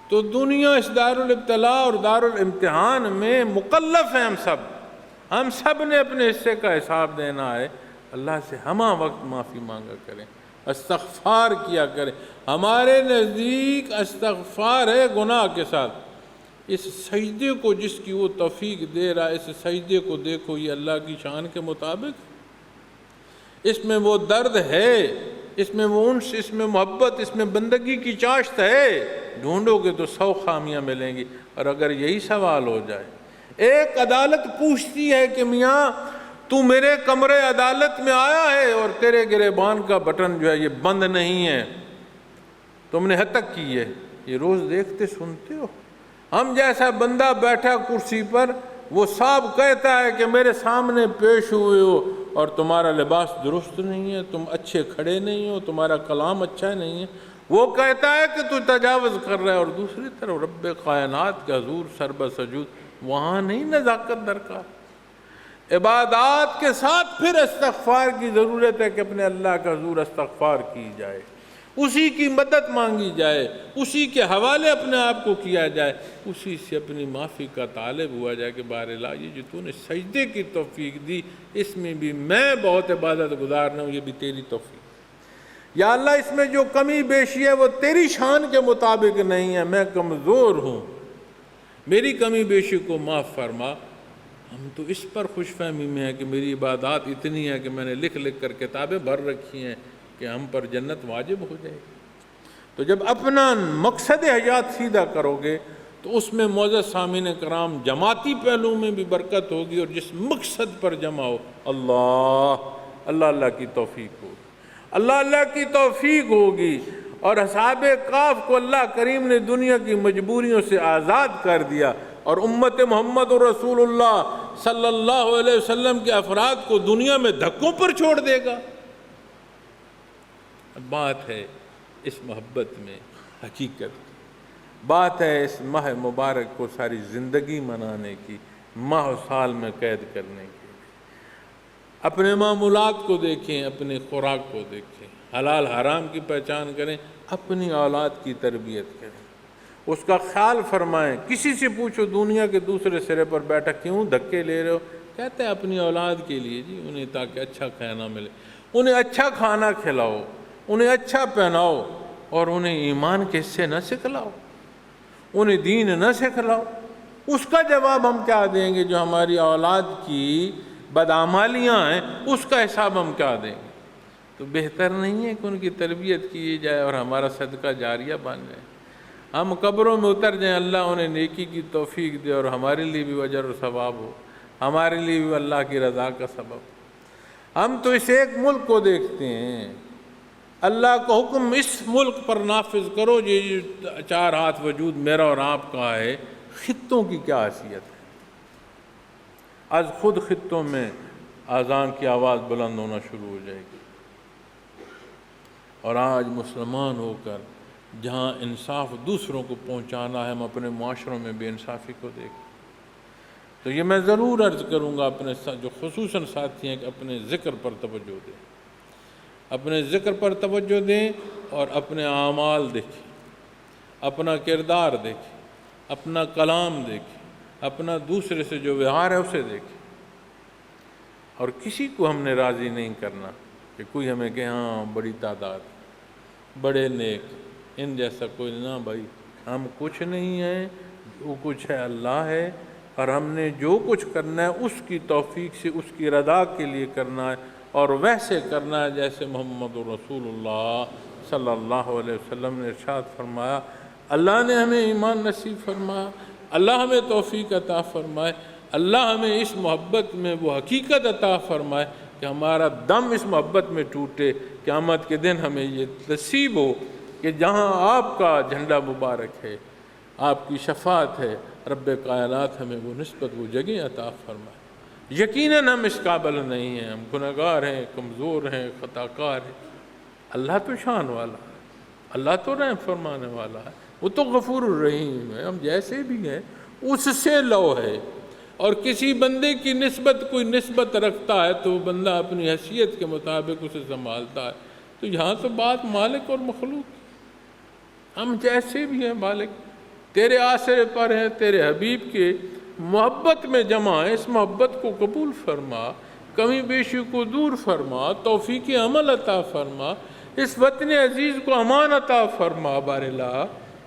Speaker 1: تو دنیا اس دار الابتلاء اور دار الامتحان میں مکلف ہیں ہم سب نے اپنے حصے کا حساب دینا ہے۔ اللہ سے ہمہ وقت معافی مانگا کریں، استغفار کیا کریں۔ ہمارے نزدیک استغفار ہے گناہ کے ساتھ۔ اس سجدے کو جس کی وہ توفیق دے رہا ہے، اس سجدے کو دیکھو، یہ اللہ کی شان کے مطابق، اس میں وہ درد ہے، اس میں وہ انس، اس میں محبت، اس میں بندگی کی چاشت ہے۔ ڈھونڈو گے تو 100 خامیاں ملیں گی۔ اور اگر یہی سوال ہو جائے، ایک عدالت پوچھتی ہے کہ میاں تو میرے کمرے عدالت میں آیا ہے اور تیرے گریبان کا بٹن جو ہے یہ بند نہیں ہے، تم نے حد تک کی ہے، یہ روز دیکھتے سنتے ہو۔ ہم جیسا بندہ بیٹھا کرسی پر، وہ صاحب کہتا ہے کہ میرے سامنے پیش ہوئے ہو اور تمہارا لباس درست نہیں ہے، تم اچھے کھڑے نہیں ہو، تمہارا کلام اچھا نہیں ہے، وہ کہتا ہے کہ تو تجاوز کر رہا ہے، اور دوسری طرف رب کائنات کے حضور سر بسجود، وہاں نہیں نزاکت درکار۔ عبادات کے ساتھ پھر استغفار کی ضرورت ہے کہ اپنے اللہ کا حضور استغفار کی جائے، اسی کی مدد مانگی جائے، اسی کے حوالے اپنے آپ کو کیا جائے، اسی سے اپنی معافی کا طالب ہوا جائے کہ بار اللہ یہ جو تو نے سجدے کی توفیق دی اس میں بھی میں بہت عبادت گزار نہ ہوں، یہ بھی تیری توفیق۔ یا اللہ اس میں جو کمی بیشی ہے وہ تیری شان کے مطابق نہیں ہے، میں کمزور ہوں، میری کمی بیشی کو معاف فرما۔ ہم تو اس پر خوش فہمی میں ہے کہ میری عبادات اتنی ہے کہ میں نے لکھ لکھ کر کتابیں بھر رکھی ہیں کہ ہم پر جنت واجب ہو جائے گی۔ تو جب اپنا مقصد حیات سیدھا کرو گے تو اس میں معزز سامعین کرام جماعتی پہلو میں بھی برکت ہوگی، اور جس مقصد پر جمع ہو اللہ کی توفیق ہوگی، اللہ کی توفیق ہوگی۔ اور اصحاب کہف کو اللہ کریم نے دنیا کی مجبوریوں سے آزاد کر دیا، اور امت محمد رسول اللہ صلی اللہ علیہ وسلم کے افراد کو دنیا میں دھکوں پر چھوڑ دے گا۔ بات ہے اس محبت میں حقیقت کی، بات ہے اس ماہ مبارک کو ساری زندگی منانے کی، ماہ و سال میں قید کرنے کی۔ اپنے معمولات کو دیکھیں، اپنے خوراک کو دیکھیں، حلال حرام کی پہچان کریں، اپنی اولاد کی تربیت کریں، اس کا خیال فرمائیں۔ کسی سے پوچھو دنیا کے دوسرے سرے پر بیٹھا کیوں دھکے لے رہے ہو، کہتے ہیں اپنی اولاد کے لیے جی، انہیں تاکہ اچھا کھانا ملے، انہیں اچھا کھانا کھلاؤ، انہیں اچھا پہناؤ، اور انہیں ایمان کے حصے نہ سکھلاؤ، انہیں دین نہ سکھلاؤ۔ اس کا جواب ہم کیا دیں گے؟ جو ہماری اولاد کی بدعمالیاں ہیں اس کا حساب ہم کیا دیں گے؟ تو بہتر نہیں ہے کہ ان کی تربیت کی جائے اور ہمارا صدقہ جاریہ بن جائے، ہم قبروں میں اتر جائیں، اللہ انہیں نیکی کی توفیق دے اور ہمارے لیے بھی اجر و ثواب ہو، ہمارے لیے بھی اللہ کی رضا کا سبب۔ ہم تو اس ایک ملک کو دیکھتے ہیں، اللہ کا حکم اس ملک پر نافذ کرو، یہ چار ہاتھ وجود میرا اور آپ کا ہے، خطوں کی کیا حیثیت ہے؟ آج خود خطوں میں اذان کی آواز بلند ہونا شروع ہو جائے گی، اور آج مسلمان ہو کر جہاں انصاف دوسروں کو پہنچانا ہے، ہم اپنے معاشروں میں بے انصافی کو دیکھیں۔ تو یہ میں ضرور عرض کروں گا اپنے جو خصوصاً ساتھی ہیں کہ اپنے ذکر پر توجہ دیں، اپنے ذکر پر توجہ دیں، اور اپنے اعمال دیکھیں، اپنا کردار دیکھیں، اپنا کلام دیکھیں، اپنا دوسرے سے جو ویوہار ہے اسے دیکھیں۔ اور کسی کو ہم نے راضی نہیں کرنا کہ کوئی ہمیں کہ ہاں بڑی تعداد، بڑے نیک، ان جیسا کوئی نہ بھائی، ہم کچھ نہیں ہیں، جو کچھ ہے اللہ ہے، اور ہم نے جو کچھ کرنا ہے اس کی توفیق سے، اس کی رضا کے لیے کرنا ہے، اور ویسے کرنا ہے جیسے محمد رسول اللہ صلی اللہ علیہ وسلم نے ارشاد فرمایا۔ اللہ نے ہمیں ایمان نصیب فرمایا، اللہ ہمیں توفیق عطا فرمائے، اللہ ہمیں اس محبت میں وہ حقیقت عطا فرمائے کہ ہمارا دم اس محبت میں ٹوٹے، قیامت کے دن ہمیں یہ نصیب ہو کہ جہاں آپ کا جھنڈا مبارک ہے، آپ کی شفاعت ہے، رب کائنات ہمیں وہ نسبت، وہ جگہ عطا فرمائے۔ یقیناً ہم اس قابل نہیں ہیں، ہم گنہگار ہیں، کمزور ہیں، خطا کار ہیں۔ اللہ تو شان والا ہے، اللہ تو رحم فرمانے والا ہے، وہ تو غفور الرحیم ہے، ہم جیسے بھی ہیں اس سے لو ہے۔ اور کسی بندے کی نسبت کوئی نسبت رکھتا ہے تو وہ بندہ اپنی حیثیت کے مطابق اسے سنبھالتا ہے۔ تو یہاں تو بات مالک اور مخلوق، ہم جیسے بھی ہیں مالک تیرے آسرے پر ہیں، تیرے حبیب کے محبت میں جمع ہے، اس محبت کو قبول فرما، کمی بیشی کو دور فرما، توفیق عمل عطا فرما، اس وطن عزیز کو امان عطا فرما، بار اللہ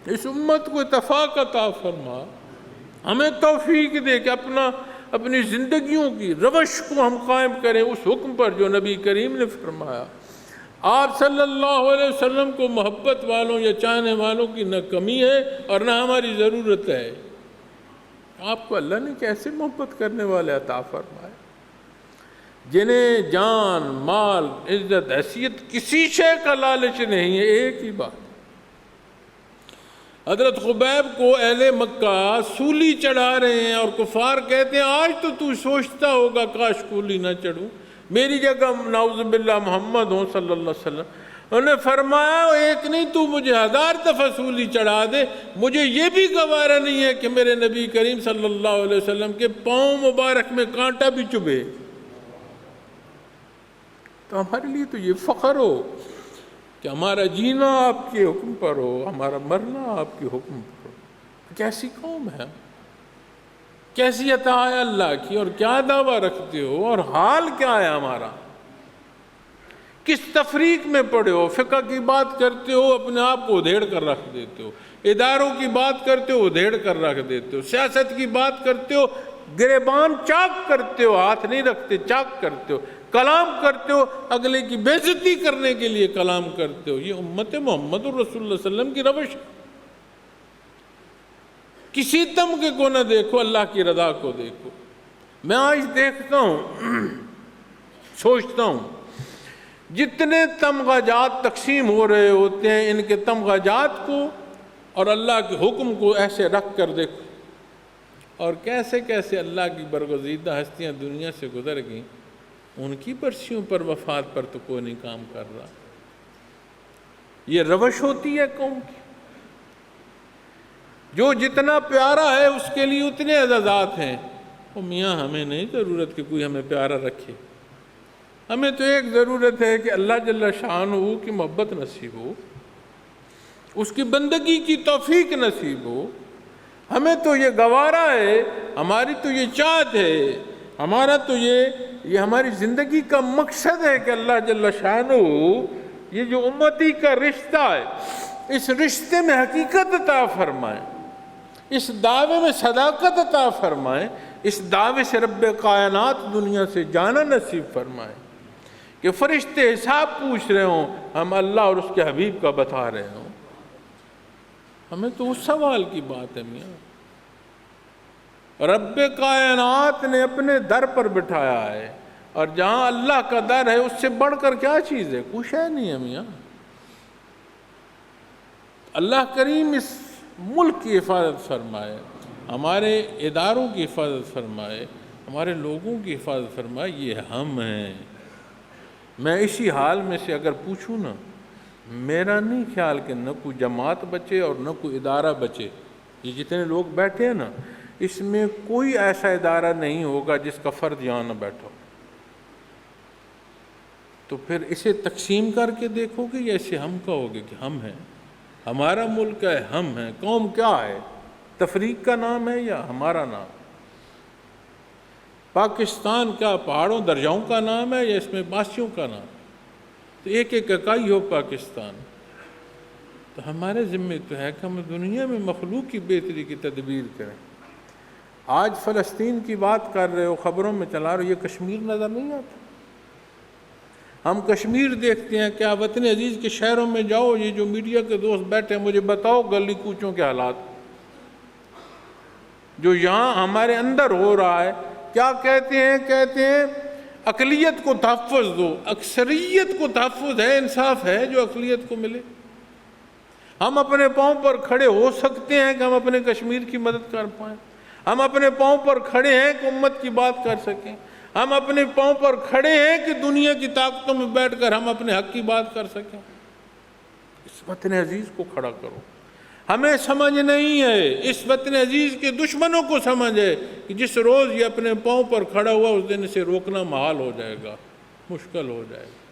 Speaker 1: اس امت کو اتفاق عطا فرما، ہمیں توفیق دے کہ اپنی زندگیوں کی روش کو ہم قائم کریں اس حکم پر جو نبی کریم نے فرمایا۔ آپ صلی اللہ علیہ وسلم کو محبت والوں یا چاہنے والوں کی نہ کمی ہے اور نہ ہماری ضرورت ہے۔ آپ کو اللہ نے کیسے محبت کرنے والے عطا فرمائے، جنہیں جان، مال، عزت، حیثیت کسی شے کا لالچ نہیں ہے۔ ایک ہی بات، حضرت خبیب کو اہل مکہ سولی چڑھا رہے ہیں اور کفار کہتے ہیں آج تو سوچتا ہوگا کاش سولی نہ چڑھوں، میری جگہ نعوذ باللہ محمد ہوں صلی اللہ علیہ وسلم۔ انہوں نے فرمایا ایک نہیں تو مجھے 1000 دفعہ سولی چڑھا دے، مجھے یہ بھی گوارا نہیں ہے کہ میرے نبی کریم صلی اللہ علیہ وسلم کے پاؤں مبارک میں کانٹا بھی چبھے۔ تو ہمارے لیے تو یہ فخر ہو کہ ہمارا جینا آپ کے حکم پر ہو، ہمارا مرنا آپ کے حکم پر ہو۔ کیسی قوم ہے، کیسی عطا ہے اللہ کی، اور کیا دعویٰ رکھتے ہو، اور حال کیا ہے ہمارا، کس تفریق میں پڑے ہو، فقہ کی بات کرتے ہو اپنے آپ کو ادھیڑ کر رکھ دیتے ہو، اداروں کی بات کرتے ہو ادھیڑ کر رکھ دیتے ہو، سیاست کی بات کرتے ہو گریبان چاک کرتے ہو، ہاتھ نہیں رکھتے چاک کرتے ہو، کلام کرتے ہو اگلے کی بے عزتی کرنے کے لیے کلام کرتے ہو۔ یہ امت محمد الرسول اللہ علیہ وسلم کی روش ہے۔ کسی تمغے کو نہ دیکھو، اللہ کی رضا کو دیکھو۔ میں آج دیکھتا ہوں، سوچتا ہوں، جتنے تمغہ جات تقسیم ہو رہے ہوتے ہیں، ان کے تمغہ جات کو اور اللہ کے حکم کو ایسے رکھ کر دیکھو، اور کیسے کیسے اللہ کی برگزیدہ ہستیاں دنیا سے گزر گئیں، ان کی برسیوں پر وفات پر تو کوئی نہیں کام کر رہا۔ یہ روش ہوتی ہے قوم کی، جو جتنا پیارا ہے اس کے لیے اتنے اعزازات ہیں۔ وہ میاں ہمیں نہیں ضرورت کہ کوئی ہمیں پیارا رکھے، ہمیں تو ایک ضرورت ہے کہ اللہ جل شانہ کی محبت نصیب ہو، اس کی بندگی کی توفیق نصیب ہو۔ ہمیں تو یہ گوارا ہے، ہماری تو یہ چاہت ہے، ہمارا تو یہ ہماری زندگی کا مقصد ہے کہ اللہ جل شانہ یہ جو امتی کا رشتہ ہے، اس رشتے میں حقیقت عطا فرمائے، اس دعوے میں صداقت عطا فرمائے، اس دعوے سے رب کائنات دنیا سے جانا نصیب فرمائے کہ فرشتے حساب پوچھ رہے ہوں، ہم اللہ اور اس کے حبیب کا بتا رہے ہوں۔ ہمیں تو اس سوال کی بات ہے میاں، رب کائنات نے اپنے در پر بٹھایا ہے، اور جہاں اللہ کا در ہے اس سے بڑھ کر کیا چیز ہے؟ کچھ ہے نہیں ہے میاں۔ اللہ کریم اس ملک کی حفاظت فرمائے، ہمارے اداروں کی حفاظت فرمائے، ہمارے لوگوں کی حفاظت فرمائے۔ یہ ہم ہیں۔ میں اسی حال میں سے اگر پوچھوں نا، میرا نہیں خیال کہ نہ کوئی جماعت بچے اور نہ کوئی ادارہ بچے۔ یہ جتنے لوگ بیٹھے ہیں نا، اس میں کوئی ایسا ادارہ نہیں ہوگا جس کا فرد یہاں نہ بیٹھا ہو۔ تو پھر اسے تقسیم کر کے دیکھو گے، یا اسے ہم کہو گے کہ ہم ہیں، ہمارا ملک ہے، ہم ہیں۔ قوم کیا ہے؟ تفریق کا نام ہے یا ہمارا نام؟ پاکستان کیا پہاڑوں درجاؤں کا نام ہے یا اس میں باسیوں کا نام؟ تو ایک ایک اکائی ہو پاکستان۔ تو ہمارے ذمے تو ہے کہ ہم دنیا میں مخلوق کی بہتری کی تدبیر کریں۔ آج فلسطین کی بات کر رہے ہو، خبروں میں چلا رہے ہو، یہ کشمیر نظر نہیں آتا؟ ہم کشمیر دیکھتے ہیں، کیا وطن عزیز کے شہروں میں جاؤ، یہ جو میڈیا کے دوست بیٹھے ہیں، مجھے بتاؤ گلی کوچوں کے حالات جو یہاں ہمارے اندر ہو رہا ہے۔ کیا کہتے ہیں اقلیت کو تحفظ دو۔ اکثریت کو تحفظ ہے، انصاف ہے جو اقلیت کو ملے؟ ہم اپنے پاؤں پر کھڑے ہو سکتے ہیں کہ ہم اپنے کشمیر کی مدد کر پائیں؟ ہم اپنے پاؤں پر کھڑے ہیں کہ امت کی بات کر سکیں؟ ہم اپنے پاؤں پر کھڑے ہیں کہ دنیا کی طاقتوں میں بیٹھ کر ہم اپنے حق کی بات کر سکیں؟ اس وطن عزیز کو کھڑا کرو۔ ہمیں سمجھ نہیں ہے، اس وطن عزیز کے دشمنوں کو سمجھ ہے کہ جس روز یہ اپنے پاؤں پر کھڑا ہوا اس دن اسے روکنا محال ہو جائے گا، مشکل ہو جائے گا۔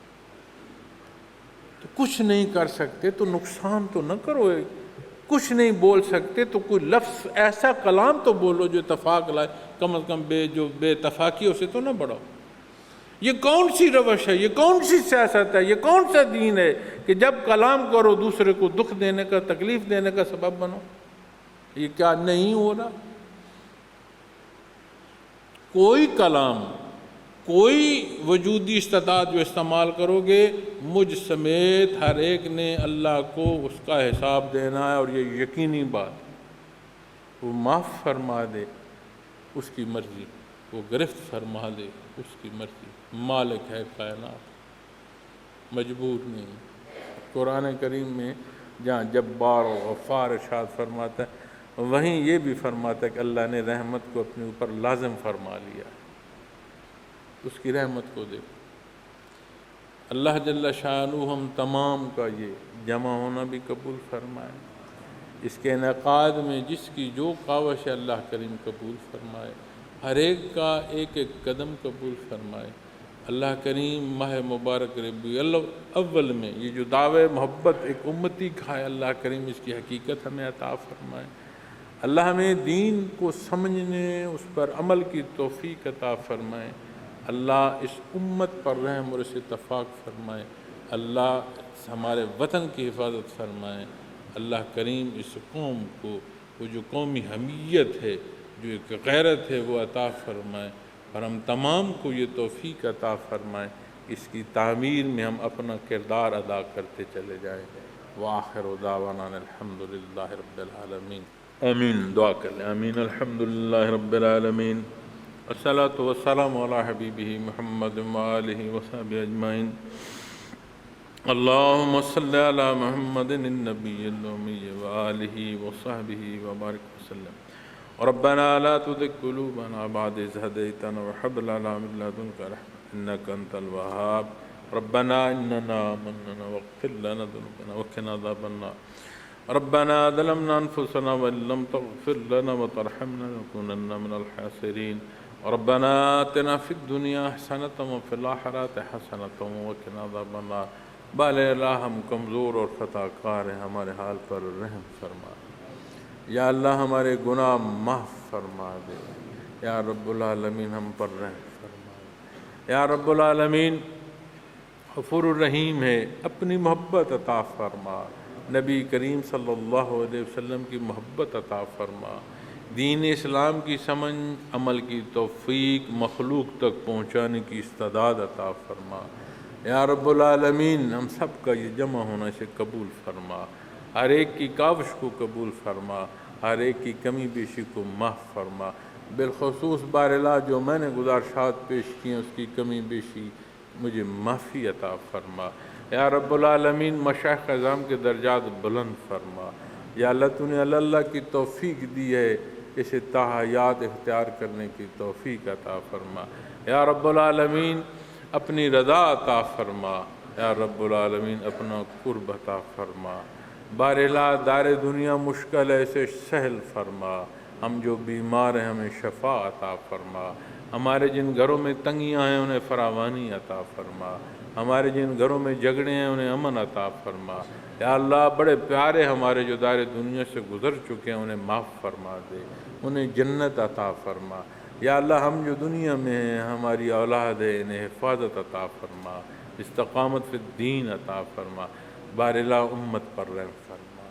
Speaker 1: تو کچھ نہیں کر سکتے تو نقصان تو نہ کرو، کچھ نہیں بول سکتے تو کوئی لفظ ایسا کلام تو بولو جو اتفاق لائے، کم از کم جو بے اتفاقی اسے تو نہ بڑھاؤ۔ یہ کون سی روش ہے؟ یہ کون سی سیاست ہے؟ یہ کون سا دین ہے کہ جب کلام کرو دوسرے کو دکھ دینے کا، تکلیف دینے کا سبب بنو؟ یہ کیا نہیں ہو رہا؟ کوئی کلام، کوئی وجودی استطاعت جو استعمال کرو گے، مجھ سمیت ہر ایک نے اللہ کو اس کا حساب دینا ہے، اور یہ یقینی بات۔ وہ معاف فرما دے اس کی مرضی، وہ گرفت فرما دے اس کی مرضی۔ مالک ہے کائنات، مجبور نہیں۔ قرآن کریم میں جہاں جبار و غفار ارشاد فرماتا ہے، وہیں یہ بھی فرماتا ہے کہ اللہ نے رحمت کو اپنے اوپر لازم فرما لیا، اس کی رحمت کو دیکھو۔ اللہ جل شانہ ہم تمام کا یہ جمع ہونا بھی قبول فرمائے، اس کے انعقاد میں جس کی جو کاوش ہے اللہ کریم قبول فرمائے، ہر ایک کا ایک ایک قدم قبول فرمائے۔ اللہ کریم ماہ مبارک ربیع الاول میں یہ جو دعوے محبت ایک امتی کا ہے، اللہ کریم اس کی حقیقت ہمیں عطا فرمائے۔ اللہ ہمیں دین کو سمجھنے اس پر عمل کی توفیق عطا فرمائے۔ اللہ اس امت پر رحم اور اس اتفاق فرمائے۔ اللہ ہمارے وطن کی حفاظت فرمائے۔ اللہ کریم اس قوم کو وہ جو قومی حمیت ہے، جو ایک غیرت ہے، وہ عطا فرمائے، اور ہم تمام کو یہ توفیق عطا فرمائے، اس کی تعمیر میں ہم اپنا کردار ادا کرتے چلے جائیں۔ وآخر دعوانا الحمدللہ رب العالمین۔ آمین، دعا کر لیں۔ آمین۔ الحمدللہ رب العالمین، الصلاۃ والسلام علی حبیبہ محمد وآلہ وصحبہ اجمعین۔ اللہم صلی علی محمد النبی الامی وآلہ وصحبہ وبارک وسلم۔ ربنا لا تزغ قلوبنا بعد إذ هديتنا وهب لنا من لدنك رحمة إنك أنت الوهاب۔ ربنا إننا آمنا واغفر لنا ذنوبنا وقنا عذاب النار۔ ربنا ظلمنا أنفسنا وإن لم تغفر لنا وترحمنا لنكونن من الخاسرين۔ ربنا آتنا في الدنيا حسنة وفي الآخرة حسنة وقنا عذاب النار۔ بال اللہ ہم کمزور اور خطا کار ہیں، ہمارے حال پر رحم فرما۔ یا اللہ ہمارے گناہ معاف فرما دے۔ یا رب العالمین ہم پر رحم فرما دے۔ یا رب العالمین غفور الرحیم ہے، اپنی محبت عطا فرما، نبی کریم صلی اللہ علیہ وسلم کی محبت عطا فرما، دین اسلام کی سمجھ عمل کی توفیق مخلوق تک پہنچانے کی استعداد عطا فرما۔ یا رب العالمین ہم سب کا یہ جمع ہونا اسے قبول فرما، ہر ایک کی کاوش کو قبول فرما، ہر ایک کی کمی بیشی کو معاف فرما۔ بالخصوص باراللہ جو میں نے گزارشات پیش کی ہیں، اس کی کمی بیشی مجھے معافی عطا فرما۔ یا رب العالمین مشائخ اعظام کے درجات بلند فرما۔ یا اللہ تو نے اللہ کی توفیق دی ہے، اسے تا حیات اختیار کرنے کی توفیق عطا فرما۔ یا رب العالمین اپنی رضا عطا فرما۔ یا رب العالمین اپنا قرب عطا فرما۔ باراللہ دار دنیا مشکل ہے، اسے سہل فرما۔ ہم جو بیمار ہیں ہمیں شفا عطا فرما۔ ہمارے جن گھروں میں تنگیاں ہیں انہیں فراوانی عطا فرما۔ ہمارے جن گھروں میں جھگڑے ہیں انہیں امن عطا فرما۔ یا اللہ بڑے پیارے ہمارے جو دار دنیا سے گزر چکے ہیں انہیں معاف فرما دے، انہیں جنت عطا فرما۔ یا اللہ ہم جو دنیا میں ہیں، ہماری اولاد ہے، انہیں حفاظت عطا فرما، استقامت فی الدین عطا فرما۔ باراللہ امت پر رحم فرما،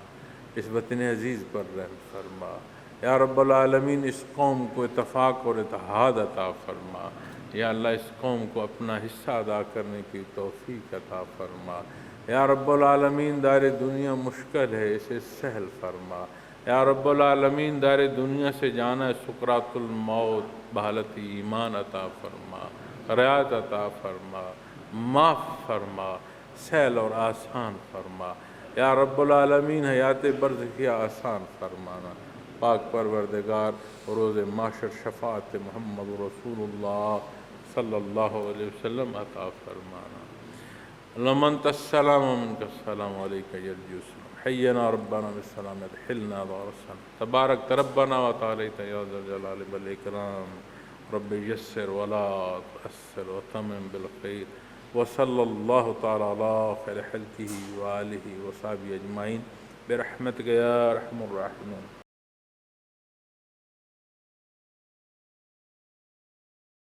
Speaker 1: اس وطن عزیز پر رحم فرما۔ یا رب العالمین اس قوم کو اتفاق اور اتحاد عطا فرما۔ یا اللہ اس قوم کو اپنا حصہ ادا کرنے کی توفیق عطا فرما۔ یا رب العالمین دار دنیا مشکل ہے، اسے سہل فرما۔ یا رب العالمین دار دنیا سے جانا ہے، سکرات الموت بحالت ایمان عطا فرما، رعایت عطا فرما، معاف فرما، سہل اور آسان فرما۔ یا رب العالمین حیات برزخیہ آسان فرمانا۔ پاک پروردگار روز معاشر شفاعت محمد رسول اللہ صلی اللہ علیہ وسلم عطا فرمانا۔ اللہم انت السلام ومنک السلام علیک یرجو السلام، حینا ربنا بالسلام ادخلنا دار السلام، تبارک ربنا وتعالیت یا ذا الجلال والاکرام، رب یسر ولا تؤثر وتمم بالخیر، وصلی اللہ تعالی علی خیر خلقہ وآلہ وصحبہ اجمعین برحمتک یا ارحم الراحمین۔